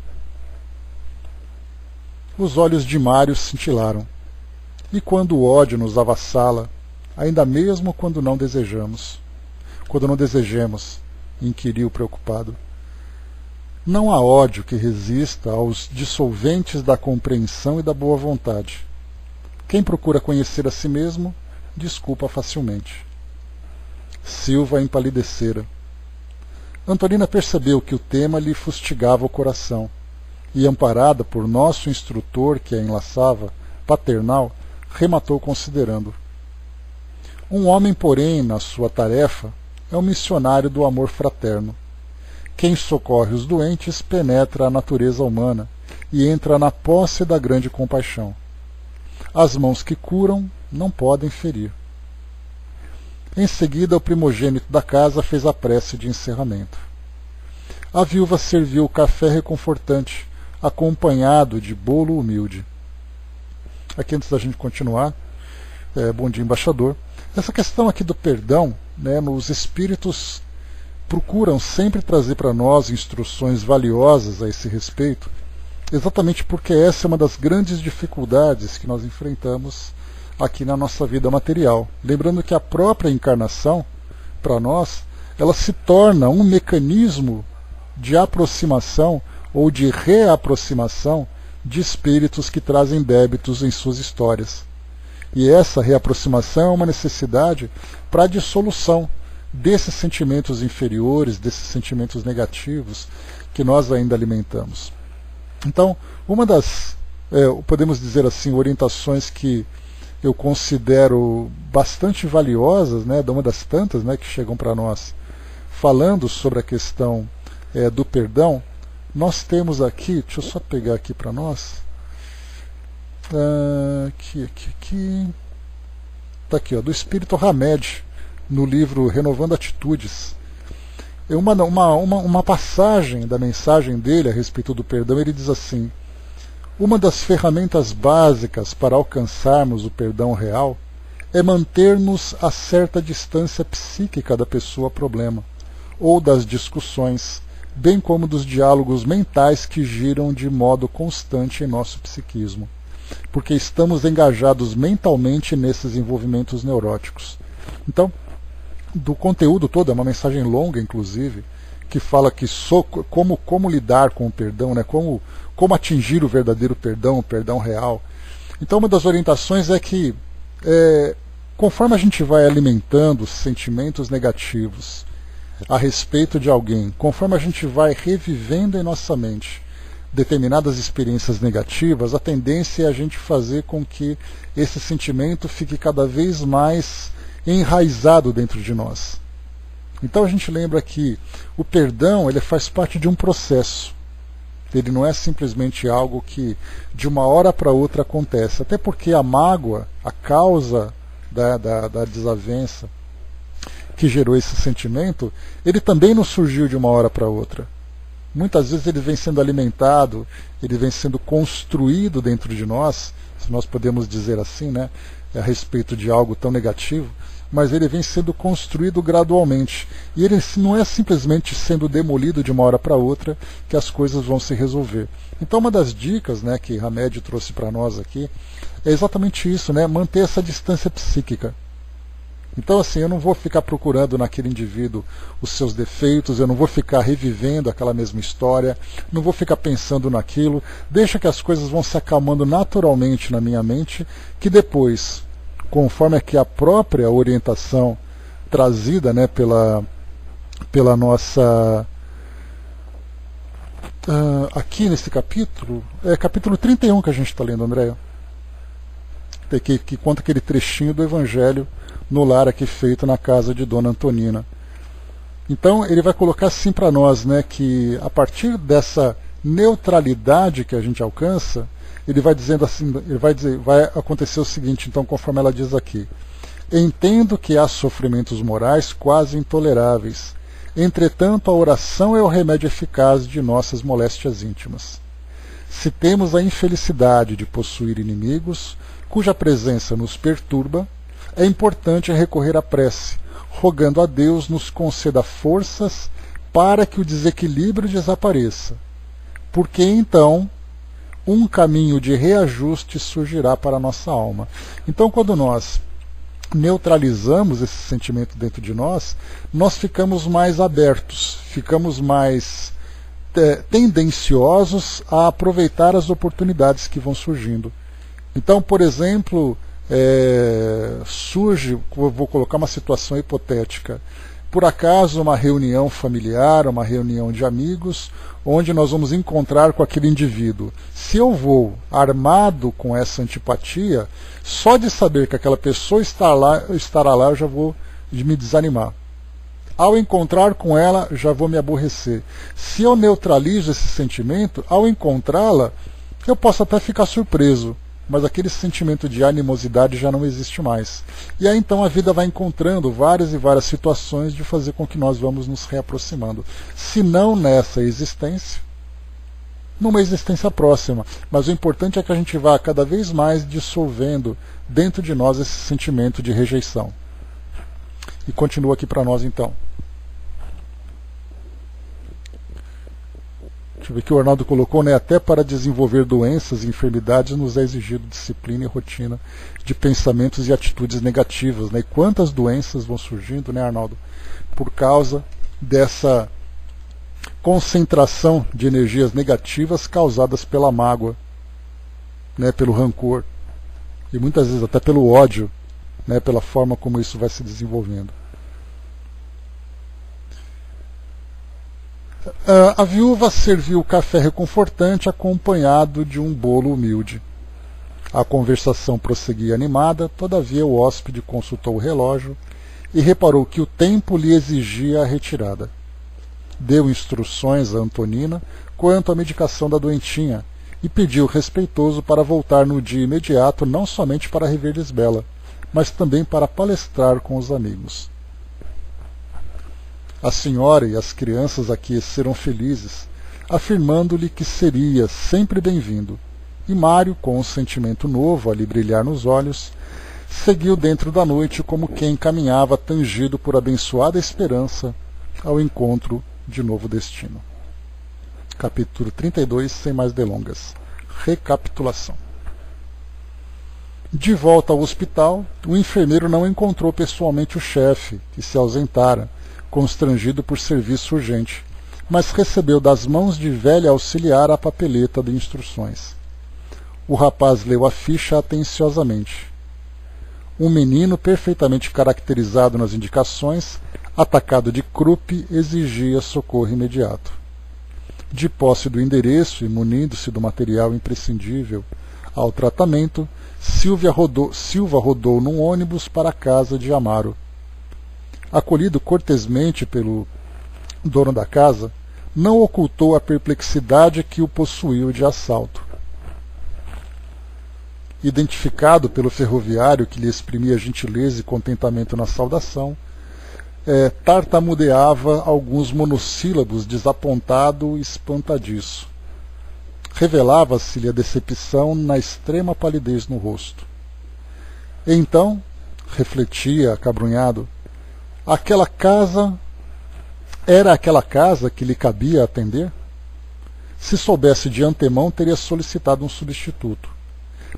Os olhos de Mário cintilaram. E quando o ódio nos avassala, ainda mesmo quando não desejamos? Quando não desejemos, inquiriu preocupado. Não há ódio que resista aos dissolventes da compreensão e da boa vontade. Quem procura conhecer a si mesmo, desculpa facilmente. Silva empalidecera. Antonina percebeu que o tema lhe fustigava o coração, e, amparada por nosso instrutor que a enlaçava, paternal, rematou considerando. Um homem, porém, na sua tarefa, é um missionário do amor fraterno. Quem socorre os doentes penetra a natureza humana e entra na posse da grande compaixão. As mãos que curam não podem ferir. Em seguida, o primogênito da casa fez a prece de encerramento. A viúva serviu o café reconfortante, acompanhado de bolo humilde. Aqui, antes da gente continuar, bom dia, embaixador. Essa questão aqui do perdão, os espíritos procuram sempre trazer para nós instruções valiosas a esse respeito, exatamente porque essa é uma das grandes dificuldades que nós enfrentamos aqui na nossa vida material. Lembrando que a própria encarnação, para nós, ela se torna um mecanismo de aproximação ou de reaproximação de espíritos que trazem débitos em suas histórias. E essa reaproximação é uma necessidade para a dissolução desses sentimentos inferiores, desses sentimentos negativos que nós ainda alimentamos. Então, uma das, podemos dizer assim, orientações que eu considero bastante valiosas, uma das tantas que chegam para nós, falando sobre a questão do perdão, nós temos aqui, deixa eu só pegar aqui para nós, está aqui, do Espírito Hamed, no livro Renovando Atitudes. Uma passagem da mensagem dele a respeito do perdão, ele diz assim: uma das ferramentas básicas para alcançarmos o perdão real é manter-nos a certa distância psíquica da pessoa-problema, ou das discussões, bem como dos diálogos mentais que giram de modo constante em nosso psiquismo, porque estamos engajados mentalmente nesses envolvimentos neuróticos. Então, do conteúdo todo, é uma mensagem longa, inclusive, que fala que como lidar com o perdão, como atingir o verdadeiro perdão, o perdão real. Então, uma das orientações é que, conforme a gente vai alimentando sentimentos negativos a respeito de alguém, conforme a gente vai revivendo em nossa mente determinadas experiências negativas, a tendência é a gente fazer com que esse sentimento fique cada vez mais enraizado dentro de nós. Então a gente lembra que o perdão, ele faz parte de um processo. Ele não é simplesmente algo que de uma hora para outra acontece. Até porque a mágoa, a causa da desavença que gerou esse sentimento, ele também não surgiu de uma hora para outra. Muitas vezes ele vem sendo alimentado, ele vem sendo construído dentro de nós, se nós podemos dizer assim, a respeito de algo tão negativo, mas ele vem sendo construído gradualmente. E ele não é simplesmente sendo demolido de uma hora para outra que as coisas vão se resolver. Então uma das dicas, né, que Hamed trouxe para nós aqui é exatamente isso, né, manter essa distância psíquica. Então assim, eu não vou ficar procurando naquele indivíduo os seus defeitos, eu não vou ficar revivendo aquela mesma história, não vou ficar pensando naquilo, deixa que as coisas vão se acalmando naturalmente na minha mente, que depois, conforme é que a própria orientação trazida, né, pela nossa... aqui nesse capítulo, é capítulo 31 que a gente está lendo, Andréia, que conta aquele trechinho do Evangelho no lar aqui feito na casa de Dona Antonina. Então ele vai colocar assim para nós, né, que a partir dessa neutralidade que a gente alcança, ele vai dizendo assim, vai acontecer o seguinte, então, conforme ela diz aqui: entendo que há sofrimentos morais quase intoleráveis. Entretanto, a oração é o remédio eficaz de nossas moléstias íntimas. Se temos a infelicidade de possuir inimigos, cuja presença nos perturba, é importante recorrer à prece, rogando a Deus nos conceda forças para que o desequilíbrio desapareça, porque então um caminho de reajuste surgirá para a nossa alma. Então, quando nós neutralizamos esse sentimento dentro de nós, nós ficamos mais abertos, ficamos mais tendenciosos a aproveitar as oportunidades que vão surgindo. Então, por exemplo, surge, vou colocar uma situação hipotética, por acaso uma reunião familiar, uma reunião de amigos, onde nós vamos encontrar com aquele indivíduo. Se eu vou armado com essa antipatia, só de saber que aquela pessoa estará lá, eu já vou me desanimar. Ao encontrar com ela, já vou me aborrecer. Se eu neutralizo esse sentimento, ao encontrá-la, eu posso até ficar surpreso, mas aquele sentimento de animosidade já não existe mais. E aí então a vida vai encontrando várias e várias situações de fazer com que nós vamos nos reaproximando. Se não nessa existência, numa existência próxima. Mas o importante é que a gente vá cada vez mais dissolvendo dentro de nós esse sentimento de rejeição. E continua aqui para nós então. Deixa eu ver que o Arnaldo colocou, né? Até para desenvolver doenças e enfermidades nos é exigido disciplina e rotina de pensamentos e atitudes negativas, né? E quantas doenças vão surgindo, né, Arnaldo? Por causa dessa concentração de energias negativas causadas pela mágoa, né? Pelo rancor. E muitas vezes até pelo ódio, né? Pela forma como isso vai se desenvolvendo. A viúva serviu o café reconfortante acompanhado de um bolo humilde. A conversação prosseguia animada, todavia o hóspede consultou o relógio e reparou que o tempo lhe exigia a retirada. Deu instruções a Antonina quanto à medicação da doentinha e pediu respeitoso para voltar no dia imediato, não somente para rever Lisbela, mas também para palestrar com os amigos. A senhora e as crianças aqueceram felizes, afirmando-lhe que seria sempre bem-vindo, e Mário, com um sentimento novo a lhe brilhar nos olhos, seguiu dentro da noite como quem caminhava tangido por abençoada esperança ao encontro de novo destino. Capítulo 32, sem mais delongas. Recapitulação. De volta ao hospital, o enfermeiro não encontrou pessoalmente o chefe, que se ausentara, constrangido por serviço urgente, mas recebeu das mãos de velha auxiliar a papeleta de instruções. O rapaz leu a ficha atenciosamente. Um menino perfeitamente caracterizado nas indicações, atacado de croup, exigia socorro imediato. De posse do endereço e munindo-se do material imprescindível ao tratamento, Silva rodou num ônibus para a casa de Amaro. Acolhido cortesmente pelo dono da casa, não ocultou a perplexidade que o possuiu de assalto. Identificado pelo ferroviário que lhe exprimia gentileza e contentamento na saudação, tartamudeava alguns monossílabos desapontado e espantadiço. Revelava-se-lhe a decepção na extrema palidez no rosto. Então, refletia acabrunhado, era aquela casa que lhe cabia atender? Se soubesse de antemão, teria solicitado um substituto.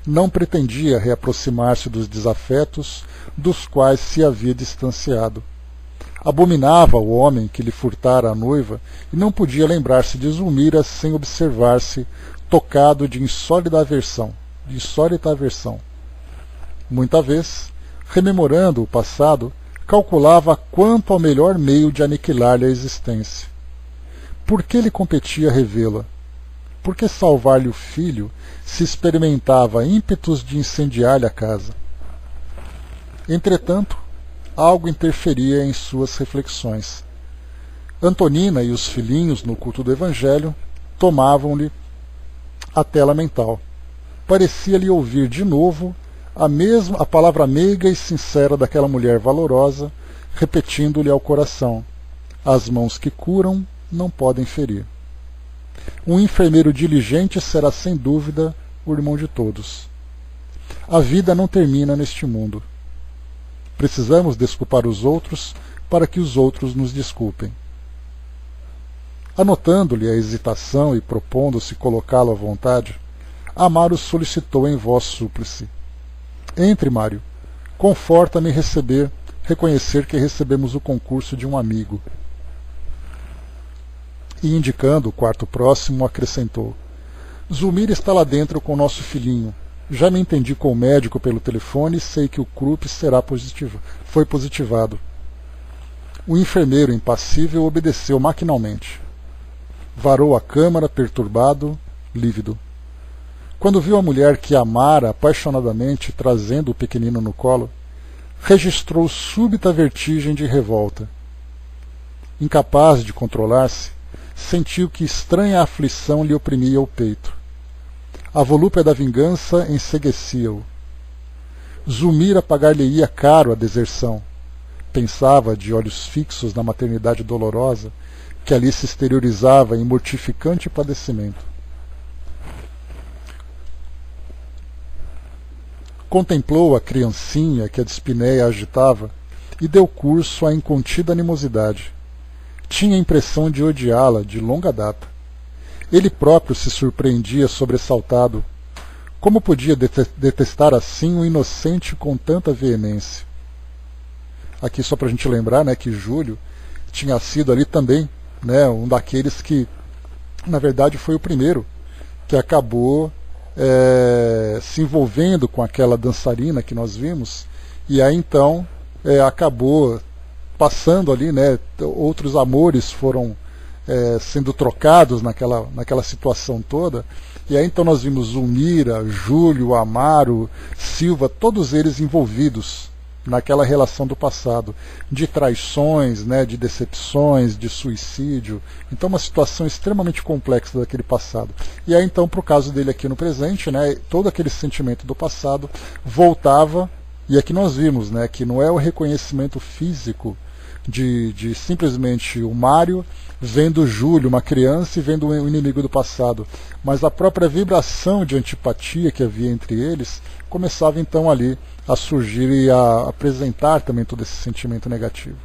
Não pretendia reaproximar-se dos desafetos dos quais se havia distanciado. Abominava o homem que lhe furtara a noiva e não podia lembrar-se de Zulmira sem observar-se tocado de insólita aversão. Muita vez, rememorando o passado, calculava quanto ao melhor meio de aniquilar-lhe a existência. Por que lhe competia revê-la? Por que salvar-lhe o filho se experimentava ímpetos de incendiar-lhe a casa? Entretanto, algo interferia em suas reflexões. Antonina e os filhinhos, no culto do Evangelho, tomavam-lhe a tela mental. Parecia-lhe ouvir de novo a palavra meiga e sincera daquela mulher valorosa, repetindo-lhe ao coração: as mãos que curam não podem ferir. Um enfermeiro diligente será sem dúvida o irmão de todos. A vida não termina neste mundo. Precisamos desculpar os outros para que os outros nos desculpem. Anotando-lhe a hesitação e propondo-se colocá-lo à vontade, Amaro solicitou em voz súplice: entre, Mário. Conforta-me reconhecer que recebemos o concurso de um amigo. E, indicando o quarto próximo, acrescentou: Zulmira está lá dentro com nosso filhinho. Já me entendi com o médico pelo telefone e sei que o CRUP foi positivado. O enfermeiro impassível obedeceu maquinalmente. Varou a câmara, perturbado, lívido. Quando viu a mulher que amara apaixonadamente trazendo o pequenino no colo, registrou súbita vertigem de revolta. Incapaz de controlar-se, sentiu que estranha aflição lhe oprimia o peito. A volúpia da vingança enceguecia-o. Zulmira pagar-lhe-ia caro a deserção. Pensava, de olhos fixos na maternidade dolorosa, que ali se exteriorizava em mortificante padecimento. Contemplou a criancinha que a dispneia agitava e deu curso à incontida animosidade. Tinha a impressão de odiá-la de longa data. Ele próprio se surpreendia sobressaltado. Como podia detestar assim um inocente com tanta veemência? Aqui só para a gente lembrar, né, que Júlio tinha sido ali também, né, um daqueles que, na verdade, foi o primeiro que acabou se envolvendo com aquela dançarina que nós vimos, e aí então acabou passando ali, né, outros amores foram sendo trocados naquela situação toda, e aí então nós vimos Zulmira, Júlio, Amaro, Silva, todos eles envolvidos naquela relação do passado, de traições, né, de decepções, de suicídio. Então uma situação extremamente complexa daquele passado. E aí então, para o caso dele aqui no presente, né, todo aquele sentimento do passado voltava, e aqui nós vimos, né, que não é o reconhecimento físico de simplesmente o Mário vendo o Júlio, uma criança, e vendo o inimigo do passado, mas a própria vibração de antipatia que havia entre eles começava então ali a surgir e a apresentar também todo esse sentimento negativo.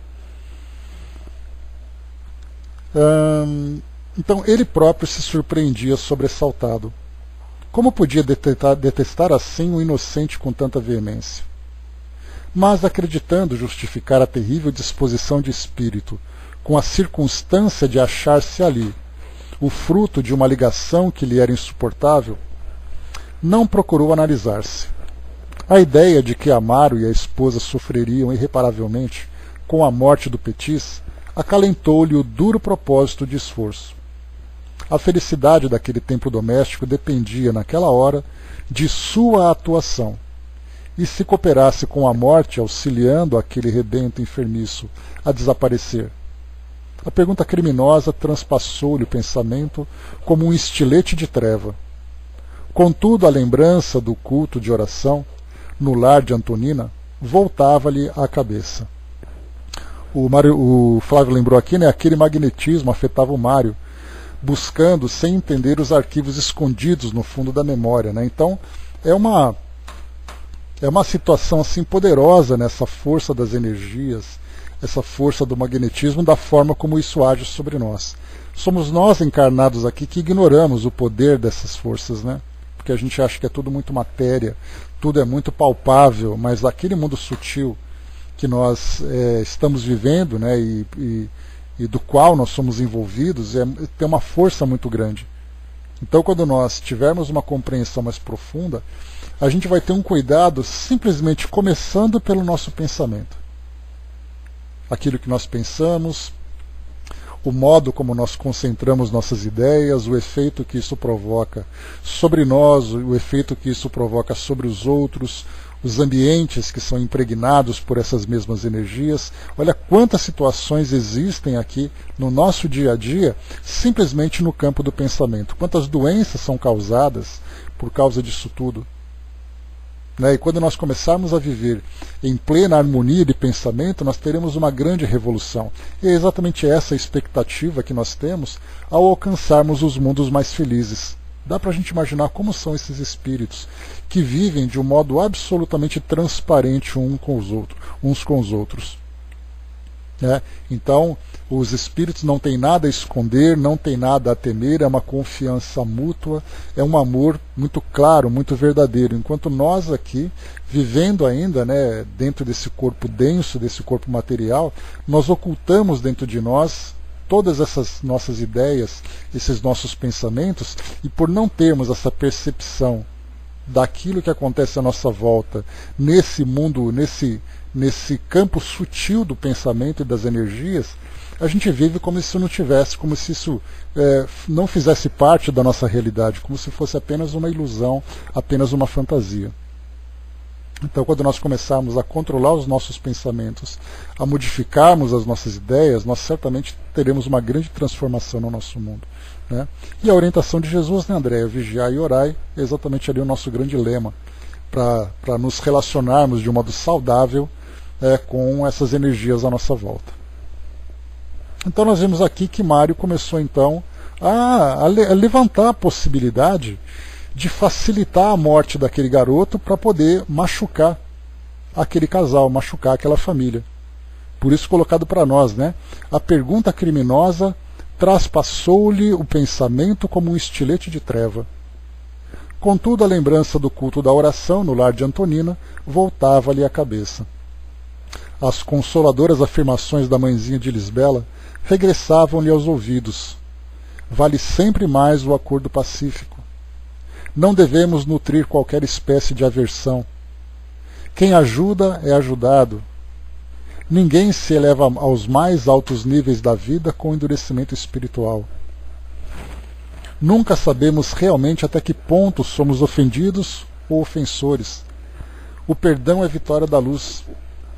Então ele próprio se surpreendia sobressaltado. Como podia detestar assim um inocente com tanta veemência? Mas acreditando justificar a terrível disposição de espírito com a circunstância de achar-se ali, o fruto de uma ligação que lhe era insuportável, não procurou analisar-se. A ideia de que Amaro e a esposa sofreriam irreparavelmente com a morte do Petis acalentou-lhe o duro propósito de esforço. A felicidade daquele templo doméstico dependia, naquela hora, de sua atuação, e se cooperasse com a morte, auxiliando aquele rebento enfermiço a desaparecer. A pergunta criminosa transpassou-lhe o pensamento como um estilete de treva. Contudo, a lembrança do culto de oração, no lar de Antonina, voltava-lhe à cabeça. O Flávio lembrou aqui, né, aquele magnetismo afetava o Mário, buscando, sem entender, os arquivos escondidos no fundo da memória, né? Então, É uma situação assim poderosa nessa força das energias, essa força do magnetismo, da forma como isso age sobre nós. Somos nós encarnados aqui que ignoramos o poder dessas forças, né? Porque a gente acha que é tudo muito matéria, tudo é muito palpável, mas aquele mundo sutil que nós estamos vivendo, né, e do qual nós somos envolvidos, tem uma força muito grande. Então, quando nós tivermos uma compreensão mais profunda, a gente vai ter um cuidado simplesmente começando pelo nosso pensamento. Aquilo que nós pensamos, o modo como nós concentramos nossas ideias, o efeito que isso provoca sobre nós, o efeito que isso provoca sobre os outros, os ambientes que são impregnados por essas mesmas energias. Olha quantas situações existem aqui no nosso dia a dia, simplesmente no campo do pensamento. Quantas doenças são causadas por causa disso tudo. E quando nós começarmos a viver em plena harmonia de pensamento, nós teremos uma grande revolução. E é exatamente essa a expectativa que nós temos ao alcançarmos os mundos mais felizes. Dá para a gente imaginar como são esses espíritos que vivem de um modo absolutamente transparente uns com os outros. Então, os espíritos não têm nada a esconder, não têm nada a temer, é uma confiança mútua, é um amor muito claro, muito verdadeiro. Enquanto nós aqui, vivendo ainda, né, dentro desse corpo denso, desse corpo material, nós ocultamos dentro de nós todas essas nossas ideias, esses nossos pensamentos, e por não termos essa percepção daquilo que acontece à nossa volta, nesse mundo, nesse campo sutil do pensamento e das energias, a gente vive como se isso não tivesse, como se isso não fizesse parte da nossa realidade, como se fosse apenas uma ilusão, apenas uma fantasia. Então, quando nós começarmos a controlar os nossos pensamentos, a modificarmos as nossas ideias, nós certamente teremos uma grande transformação no nosso mundo. Né? E a orientação de Jesus, né, André? Vigiai e orai, é exatamente ali o nosso grande lema, para nos relacionarmos de um modo saudável com essas energias à nossa volta. Então nós vemos aqui que Mário começou então a levantar a possibilidade de facilitar a morte daquele garoto para poder machucar aquele casal, machucar aquela família. Por isso colocado para nós, né? A pergunta criminosa traspassou-lhe o pensamento como um estilete de treva. Contudo, a lembrança do culto da oração no lar de Antonina voltava-lhe à cabeça. As consoladoras afirmações da mãezinha de Lisbela regressavam-lhe aos ouvidos. Vale sempre mais o acordo pacífico. Não devemos nutrir qualquer espécie de aversão. Quem ajuda é ajudado. Ninguém se eleva aos mais altos níveis da vida com endurecimento espiritual. Nunca sabemos realmente até que ponto somos ofendidos ou ofensores. O perdão é vitória da luz.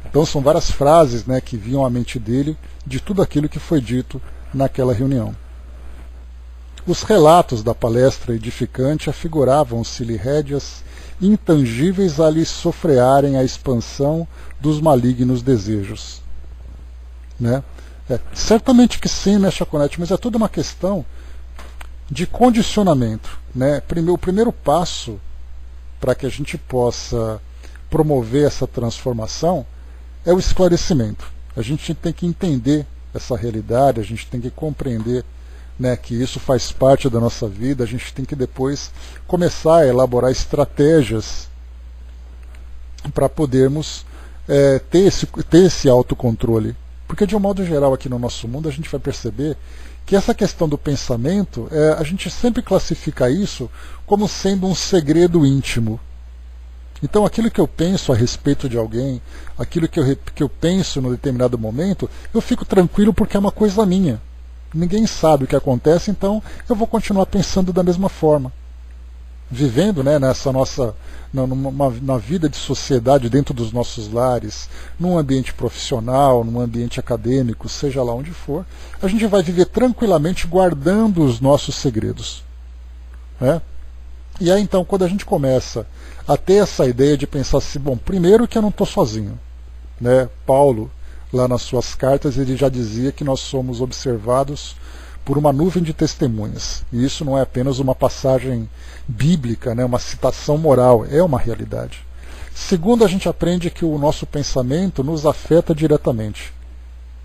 Então são várias frases, né, que vinham à mente dele de tudo aquilo que foi dito naquela reunião. Os relatos da palestra edificante afiguravam-se-lhe rédeas intangíveis a lhe sofrearem a expansão dos malignos desejos. Né? Certamente que sim, né, Chaconete, mas é toda uma questão de condicionamento. Né? O primeiro passo para que a gente possa promover essa transformação é o esclarecimento. A gente tem que entender essa realidade, a gente tem que compreender, né, que isso faz parte da nossa vida, a gente tem que depois começar a elaborar estratégias para podermos ter esse autocontrole. Porque, de um modo geral, aqui no nosso mundo, a gente vai perceber que essa questão do pensamento, a gente sempre classifica isso como sendo um segredo íntimo. Então, aquilo que eu penso a respeito de alguém, aquilo que eu penso num determinado momento, eu fico tranquilo porque é uma coisa minha. Ninguém sabe o que acontece, então eu vou continuar pensando da mesma forma. Vivendo, né, nessa nossa na vida de sociedade dentro dos nossos lares, num ambiente profissional, num ambiente acadêmico, seja lá onde for, a gente vai viver tranquilamente guardando os nossos segredos. Né? E aí então, quando a gente começa a ter essa ideia de pensar assim, bom, primeiro que eu não estou sozinho. Né? Paulo, lá nas suas cartas, ele já dizia que nós somos observados por uma nuvem de testemunhas. E isso não é apenas uma passagem bíblica, né, uma citação moral, é uma realidade. Segundo, a gente aprende que o nosso pensamento nos afeta diretamente,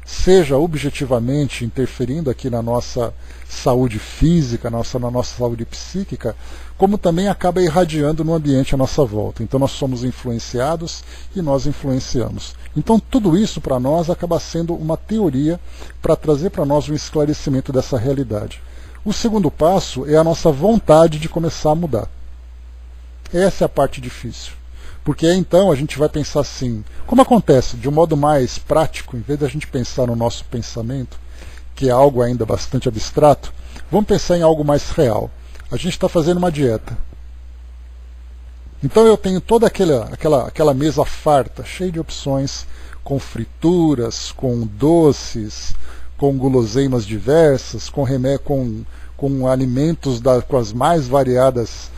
seja objetivamente interferindo aqui na nossa saúde física, na nossa saúde psíquica, como também acaba irradiando no ambiente à nossa volta. Então nós somos influenciados e nós influenciamos. Então tudo isso para nós acaba sendo uma teoria para trazer para nós um esclarecimento dessa realidade. O segundo passo é a nossa vontade de começar a mudar. Essa é a parte difícil. Porque então a gente vai pensar assim, como acontece de um modo mais prático, em vez da gente pensar no nosso pensamento, que é algo ainda bastante abstrato, vamos pensar em algo mais real. A gente está fazendo uma dieta. Então eu tenho toda aquela mesa farta, cheia de opções, com frituras, com doces, com guloseimas diversas, com alimentos com as mais variadas,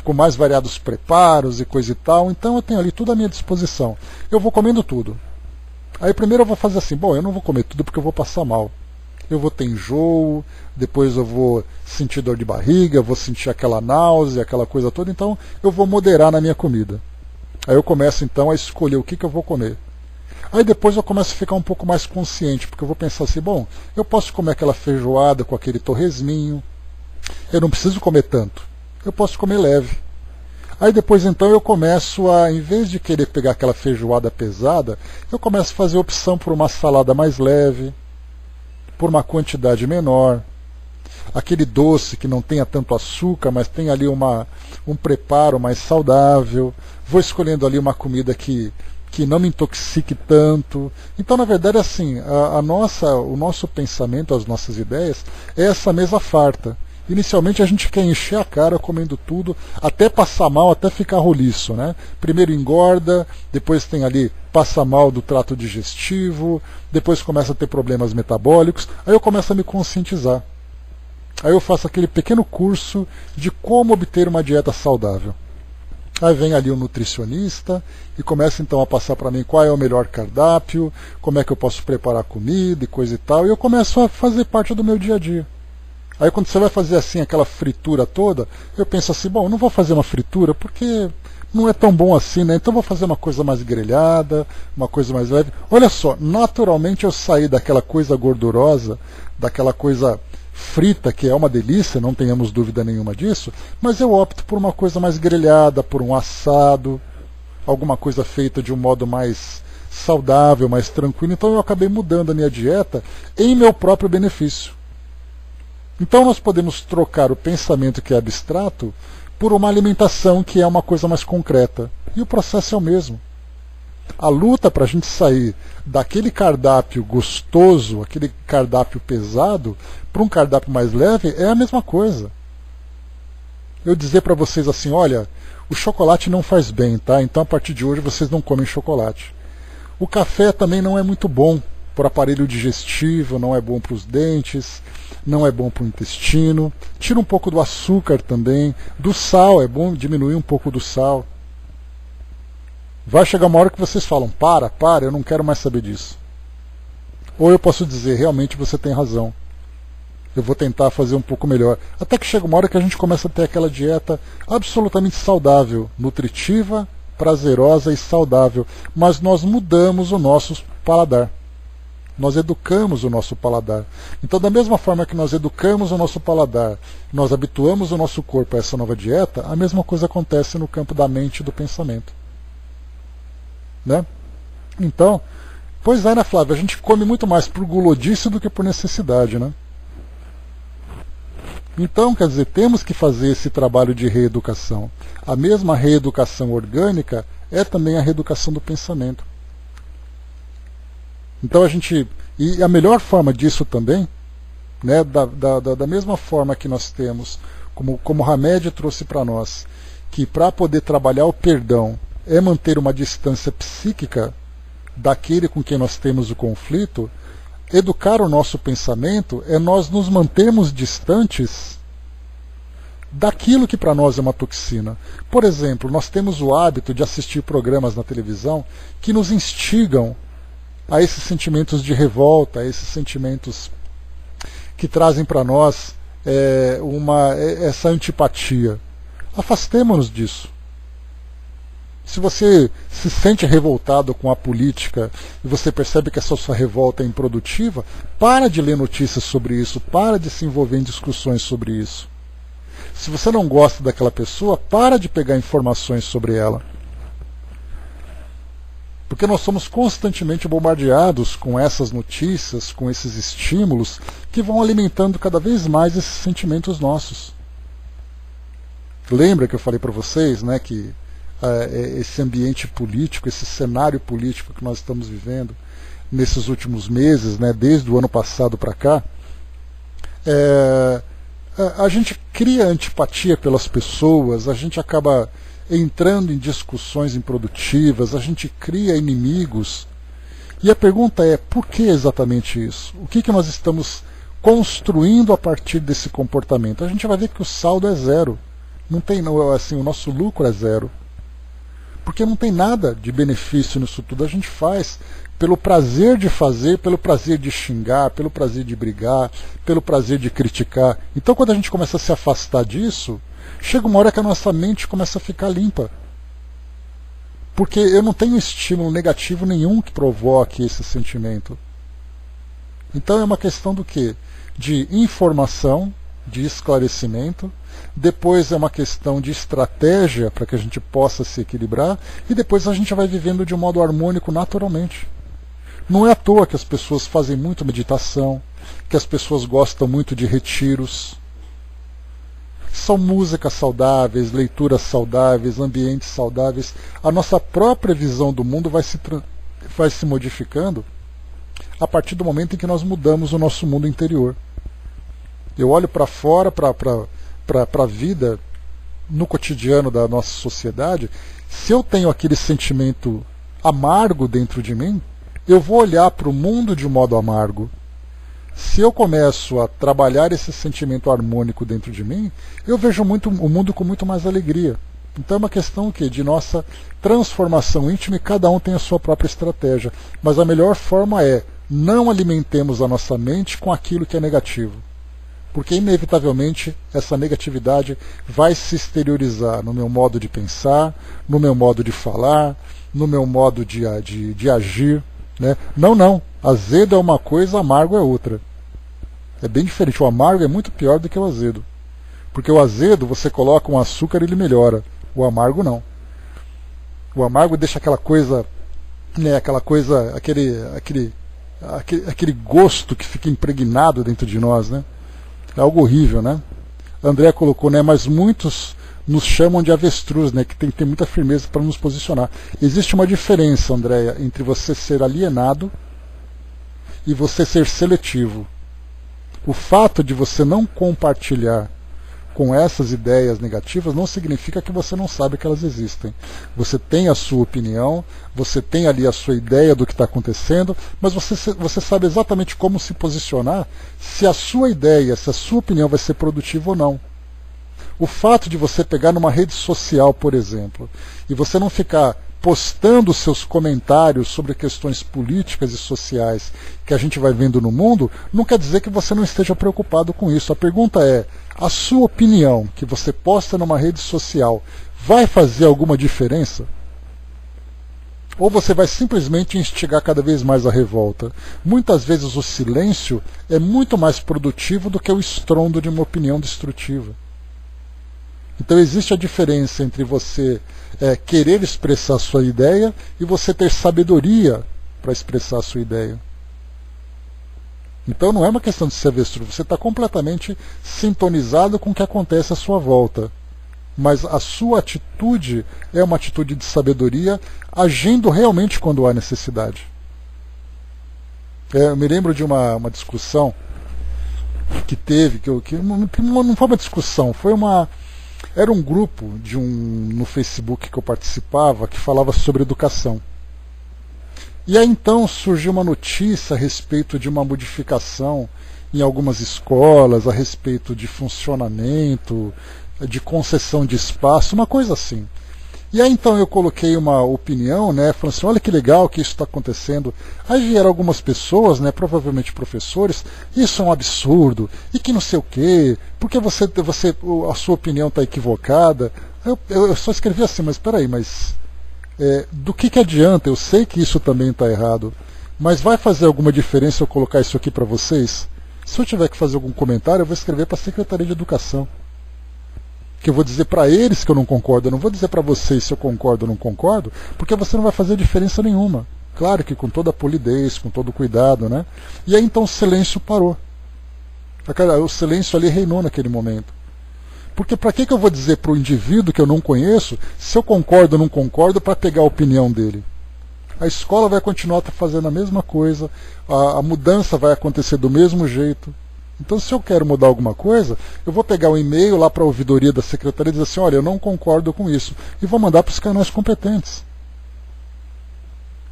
com mais variados preparos e coisa e tal. Então eu tenho ali tudo à minha disposição. Eu vou comendo tudo. Aí primeiro eu vou fazer assim, bom, eu não vou comer tudo porque eu vou passar mal. Eu vou ter enjoo, depois eu vou sentir dor de barriga, eu vou sentir aquela náusea, aquela coisa toda, então eu vou moderar na minha comida. Aí eu começo então a escolher o que eu vou comer. Aí depois eu começo a ficar um pouco mais consciente, porque eu vou pensar assim, bom, eu posso comer aquela feijoada com aquele torresminho, eu não preciso comer tanto, eu posso comer leve. Aí depois então eu começo a, em vez de querer pegar aquela feijoada pesada, eu começo a fazer opção por uma salada mais leve, por uma quantidade menor, aquele doce que não tenha tanto açúcar, mas tem ali um preparo mais saudável, vou escolhendo ali uma comida que não me intoxique tanto. Então, na verdade, assim, o nosso pensamento, as nossas ideias, é essa mesa farta. Inicialmente a gente quer encher a cara comendo tudo, até passar mal, até ficar roliço, né? Primeiro engorda, depois tem ali, passa mal do trato digestivo, depois começa a ter problemas metabólicos, aí eu começo a me conscientizar. Aí eu faço aquele pequeno curso de como obter uma dieta saudável. Aí vem ali o nutricionista e começa então a passar para mim qual é o melhor cardápio, como é que eu posso preparar a comida e coisa e tal, e eu começo a fazer parte do meu dia a dia. Aí quando você vai fazer assim aquela fritura toda, eu penso assim, bom, não vou fazer uma fritura porque não é tão bom assim, né? Então vou fazer uma coisa mais grelhada, uma coisa mais leve. Olha só, naturalmente eu saí daquela coisa gordurosa, daquela coisa frita, que é uma delícia, não tenhamos dúvida nenhuma disso, mas eu opto por uma coisa mais grelhada, por um assado, alguma coisa feita de um modo mais saudável, mais tranquilo. Então eu acabei mudando a minha dieta em meu próprio benefício. Então nós podemos trocar o pensamento que é abstrato por uma alimentação que é uma coisa mais concreta. E o processo é o mesmo. A luta para a gente sair daquele cardápio gostoso, aquele cardápio pesado, para um cardápio mais leve é a mesma coisa. Eu dizer para vocês assim, olha, o chocolate não faz bem, tá? Então a partir de hoje vocês não comem chocolate. O café também não é muito bom para o aparelho digestivo, não é bom para os dentes, não é bom para o intestino. Tira um pouco do açúcar também, do sal, é bom diminuir um pouco do sal. Vai chegar uma hora que vocês falam, para, eu não quero mais saber disso. Ou eu posso dizer, realmente você tem razão. Eu vou tentar fazer um pouco melhor. Até que chega uma hora que a gente começa a ter aquela dieta absolutamente saudável, nutritiva, prazerosa e saudável. Mas nós mudamos o nosso paladar. Nós educamos o nosso paladar. Então, da mesma forma que nós educamos o nosso paladar, nós habituamos o nosso corpo a essa nova dieta, a mesma coisa acontece no campo da mente e do pensamento. Né? Então, pois é, né, Flávia? A gente come muito mais por gulodice do que por necessidade, né? Então, quer dizer, temos que fazer esse trabalho de reeducação. A mesma reeducação orgânica é também a reeducação do pensamento. Então e a melhor forma disso também, né, da mesma forma que nós temos, como Hamed trouxe para nós, que para poder trabalhar o perdão é manter uma distância psíquica daquele com quem nós temos o conflito, educar o nosso pensamento é nós nos mantermos distantes daquilo que para nós é uma toxina. Por exemplo, nós temos o hábito de assistir programas na televisão que nos instigam a esses sentimentos de revolta, a esses sentimentos que trazem para nós essa antipatia. Afastemo-nos disso. Se você se sente revoltado com a política e você percebe que essa sua revolta é improdutiva, para de ler notícias sobre isso, para de se envolver em discussões sobre isso. Se você não gosta daquela pessoa, para de pegar informações sobre ela. Porque nós somos constantemente bombardeados com essas notícias, com esses estímulos, que vão alimentando cada vez mais esses sentimentos nossos. Lembra que eu falei para vocês, né, que esse ambiente político, esse cenário político que nós estamos vivendo nesses últimos meses, né, desde o ano passado para cá, a gente cria antipatia pelas pessoas, a gente acaba entrando em discussões improdutivas, a gente cria inimigos. E a pergunta é, por que exatamente isso? O que nós estamos construindo a partir desse comportamento? A gente vai ver que o saldo é zero. Não tem, assim, o nosso lucro é zero. Porque não tem nada de benefício nisso tudo. A gente faz pelo prazer de fazer, pelo prazer de xingar, pelo prazer de brigar, pelo prazer de criticar. Então, quando a gente começa a se afastar disso, chega uma hora que a nossa mente começa a ficar limpa. Porque eu não tenho estímulo negativo nenhum que provoque esse sentimento. Então é uma questão do quê? De informação, de esclarecimento, depois é uma questão de estratégia para que a gente possa se equilibrar, e depois a gente vai vivendo de um modo harmônico naturalmente. Não é à toa que as pessoas fazem muito meditação, que as pessoas gostam muito de retiros. São músicas saudáveis, leituras saudáveis, ambientes saudáveis. A nossa própria visão do mundo vai se modificando a partir do momento em que nós mudamos o nosso mundo interior. Eu olho para fora, para a vida no cotidiano da nossa sociedade. Se eu tenho aquele sentimento amargo dentro de mim, eu vou olhar para o mundo de um modo amargo. Se eu começo a trabalhar esse sentimento harmônico dentro de mim, eu vejo o mundo com muito mais alegria. Então é uma questão de nossa transformação íntima, e cada um tem a sua própria estratégia. Mas a melhor forma é, não alimentemos a nossa mente com aquilo que é negativo. Porque inevitavelmente essa negatividade vai se exteriorizar no meu modo de pensar, no meu modo de falar, no meu modo de agir. Né? Não. Azedo é uma coisa, amargo é outra. É bem diferente. O amargo é muito pior do que o azedo. Porque o azedo, você coloca um açúcar e ele melhora. O amargo não. O amargo deixa aquela coisa, né, aquele gosto que fica impregnado dentro de nós, né? É algo horrível, né? André colocou, né, mas muitos nos chamam de avestruz, né, que tem que ter muita firmeza para nos posicionar. Existe uma diferença, Andréia, entre você ser alienado e você ser seletivo. O fato de você não compartilhar com essas ideias negativas não significa que você não sabe que elas existem. Você tem a sua opinião, você tem ali a sua ideia do que está acontecendo, mas você sabe exatamente como se posicionar, se a sua ideia, se a sua opinião vai ser produtiva ou não. O fato de você pegar numa rede social, por exemplo, e você não ficar postando seus comentários sobre questões políticas e sociais que a gente vai vendo no mundo, não quer dizer que você não esteja preocupado com isso. A pergunta é, a sua opinião que você posta numa rede social vai fazer alguma diferença? Ou você vai simplesmente instigar cada vez mais a revolta? Muitas vezes o silêncio é muito mais produtivo do que o estrondo de uma opinião destrutiva. Então existe a diferença entre você querer expressar a sua ideia e você ter sabedoria para expressar a sua ideia. Então não é uma questão de ser avestruz, você está completamente sintonizado com o que acontece à sua volta. Mas a sua atitude é uma atitude de sabedoria, agindo realmente quando há necessidade. Eu me lembro de uma discussão que teve, que não foi uma discussão, era um grupo no Facebook que eu participava que falava sobre educação. E aí então surgiu uma notícia a respeito de uma modificação em algumas escolas, a respeito de funcionamento, de concessão de espaço, uma coisa assim. E aí então eu coloquei uma opinião, né, falando assim, olha que legal que isso está acontecendo. Aí vieram algumas pessoas, né, provavelmente professores, isso é um absurdo, e que não sei o quê, porque a sua opinião está equivocada. Eu só escrevi assim, mas espera aí, mas Do que adianta? Eu sei que isso também está errado, mas vai fazer alguma diferença eu colocar isso aqui para vocês? Se eu tiver que fazer algum comentário, eu vou escrever para a Secretaria de Educação. Que eu vou dizer para eles que eu não concordo, eu não vou dizer para vocês se eu concordo ou não concordo, porque você não vai fazer diferença nenhuma. Claro que com toda a polidez, com todo o cuidado, né? E aí então o silêncio parou. O silêncio ali reinou naquele momento. Porque para que eu vou dizer para o indivíduo que eu não conheço se eu concordo ou não concordo para pegar a opinião dele? A escola vai continuar fazendo a mesma coisa, a mudança vai acontecer do mesmo jeito. Então, se eu quero mudar alguma coisa, eu vou pegar um e-mail lá para a ouvidoria da secretaria e dizer assim, olha, eu não concordo com isso, e vou mandar para os canais competentes.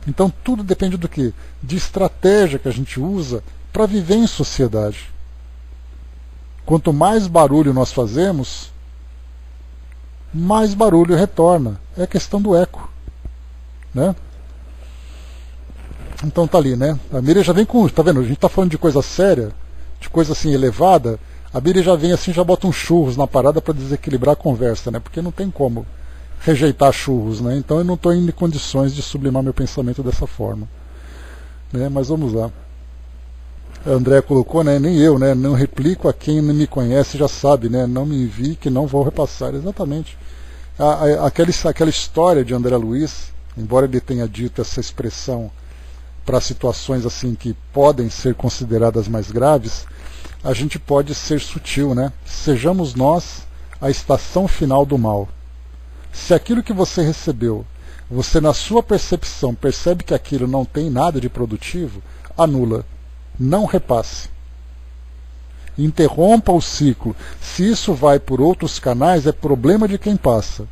Então, tudo depende do quê? De estratégia que a gente usa para viver em sociedade. Quanto mais barulho nós fazemos, mais barulho retorna. É a questão do eco, né? Então tá ali, né? A Miriam já vem com... Tá vendo? A gente tá falando de coisa séria, de coisa assim elevada. A Miriam já vem assim, já bota uns churros na parada para desequilibrar a conversa, né? Porque não tem como rejeitar churros, né? Então eu não estou em condições de sublimar meu pensamento dessa forma, né? Mas vamos lá. A André colocou, né? Nem eu, né? Não replico a quem não me conhece já sabe, né? Não me envie que não vou repassar. Exatamente. Aquela história de André Luiz, embora ele tenha dito essa expressão para situações assim que podem ser consideradas mais graves, a gente pode ser sutil, né? Sejamos nós a estação final do mal. Se aquilo que você recebeu, você na sua percepção percebe que aquilo não tem nada de produtivo, anula, não repasse. Interrompa o ciclo. Se isso vai por outros canais, é problema de quem passa.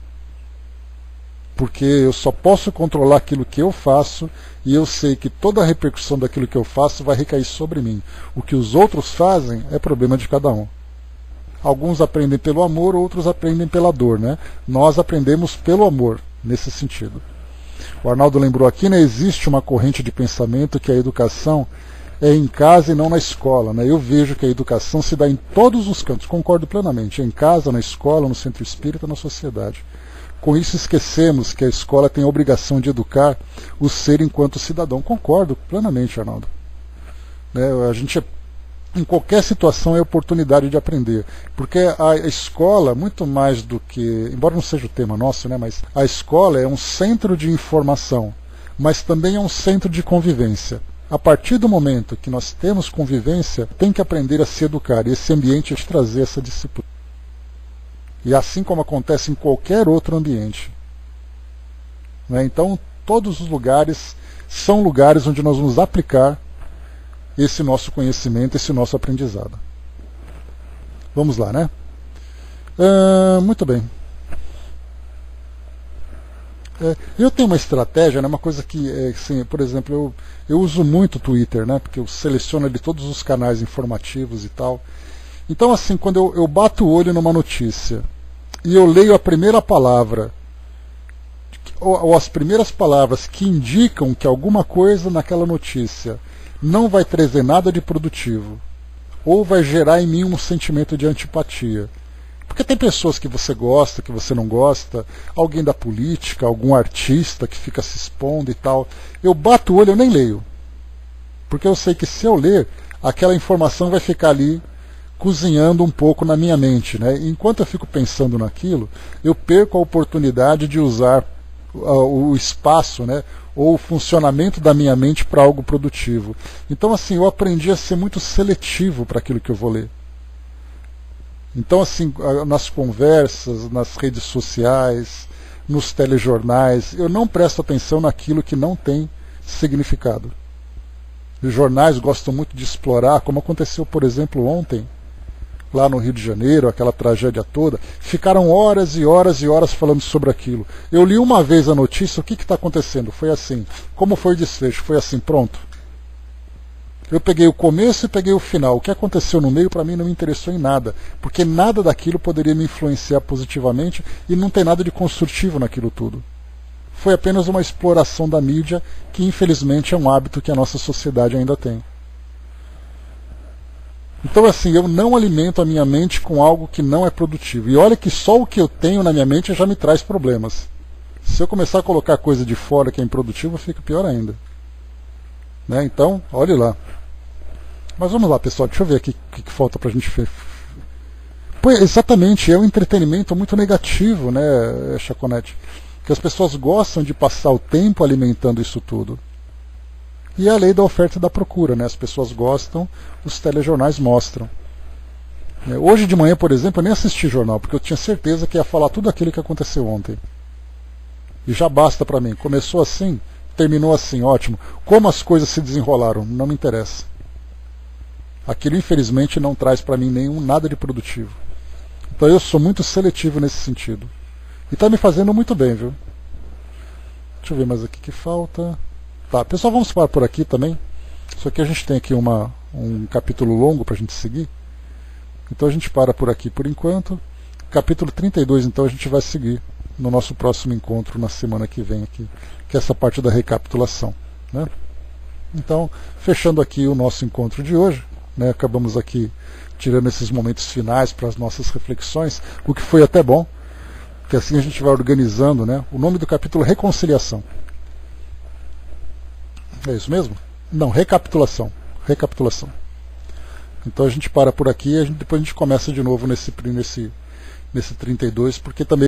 Porque eu só posso controlar aquilo que eu faço e eu sei que toda a repercussão daquilo que eu faço vai recair sobre mim. O que os outros fazem é problema de cada um. Alguns aprendem pelo amor, outros aprendem pela dor, né? Nós aprendemos pelo amor, nesse sentido. O Arnaldo lembrou aqui, né? Existe uma corrente de pensamento que a educação é em casa e não na escola, né? Eu vejo que a educação se dá em todos os cantos, concordo plenamente, em casa, na escola, no centro espírita, na sociedade. Com isso esquecemos que a escola tem a obrigação de educar o ser enquanto cidadão. Concordo plenamente, Arnaldo. Né? A gente, em qualquer situação, é oportunidade de aprender. Porque a escola, muito mais do que, embora não seja o tema nosso, né? Mas a escola é um centro de informação, mas também é um centro de convivência. A partir do momento que nós temos convivência, tem que aprender a se educar. E esse ambiente te trazer essa disciplina. E assim como acontece em qualquer outro ambiente. Né? Então, todos os lugares são lugares onde nós vamos aplicar esse nosso conhecimento, esse nosso aprendizado. Vamos lá, né? Muito bem. Eu tenho uma estratégia, né? Uma coisa que, assim, por exemplo, eu uso muito o Twitter, né? Porque eu seleciono ali todos os canais informativos e tal. Então, assim, quando eu bato o olho numa notícia e eu leio a primeira palavra, ou as primeiras palavras que indicam que alguma coisa naquela notícia não vai trazer nada de produtivo, ou vai gerar em mim um sentimento de antipatia. Porque tem pessoas que você gosta, que você não gosta, alguém da política, algum artista que fica se expondo e tal. Eu bato o olho, eu nem leio. Porque eu sei que se eu ler, aquela informação vai ficar ali cozinhando um pouco na minha mente, né? Enquanto eu fico pensando naquilo, eu perco a oportunidade de usar o espaço, né? Ou o funcionamento da minha mente para algo produtivo. Então, assim, eu aprendi a ser muito seletivo para aquilo que eu vou ler. Então, assim, nas conversas, nas redes sociais, nos telejornais, eu não presto atenção naquilo que não tem significado. Os jornais gostam muito de explorar, como aconteceu, por exemplo, ontem, lá no Rio de Janeiro, aquela tragédia toda, ficaram horas e horas e horas falando sobre aquilo. Eu li uma vez a notícia, o que está acontecendo? Foi assim. Como foi o desfecho? Foi assim, pronto. Eu peguei o começo e peguei o final. O que aconteceu no meio, para mim, não me interessou em nada, porque nada daquilo poderia me influenciar positivamente e não tem nada de construtivo naquilo tudo. Foi apenas uma exploração da mídia, que infelizmente é um hábito que a nossa sociedade ainda tem. Então, assim, eu não alimento a minha mente com algo que não é produtivo. E olha que só o que eu tenho na minha mente já me traz problemas. Se eu começar a colocar coisa de fora que é improdutiva, fica pior ainda. Né? Então, olhe lá. Mas vamos lá, pessoal, deixa eu ver aqui o que falta pra gente ver. Pois, exatamente, é um entretenimento muito negativo, né, Chaconete? Que as pessoas gostam de passar o tempo alimentando isso tudo. E é a lei da oferta e da procura, né? As pessoas gostam, os telejornais mostram. Hoje de manhã, por exemplo, eu nem assisti jornal, porque eu tinha certeza que ia falar tudo aquilo que aconteceu ontem. E já basta para mim. Começou assim, terminou assim, ótimo. Como as coisas se desenrolaram, não me interessa. Aquilo, infelizmente, não traz para mim nada de produtivo. Então eu sou muito seletivo nesse sentido. E está me fazendo muito bem, viu? Deixa eu ver mais aqui que falta. Tá, pessoal, vamos parar por aqui também. Só que a gente tem aqui um capítulo longo para a gente seguir. Então a gente para por aqui por enquanto. Capítulo 32, então, a gente vai seguir no nosso próximo encontro na semana que vem aqui, que é essa parte da recapitulação, né? Então, fechando aqui o nosso encontro de hoje, né, acabamos aqui tirando esses momentos finais para as nossas reflexões, o que foi até bom, que assim a gente vai organizando, né? O nome do capítulo é Reconciliação. É isso mesmo? Não, recapitulação. Recapitulação. Então a gente para por aqui e depois a gente começa de novo nesse 32, porque também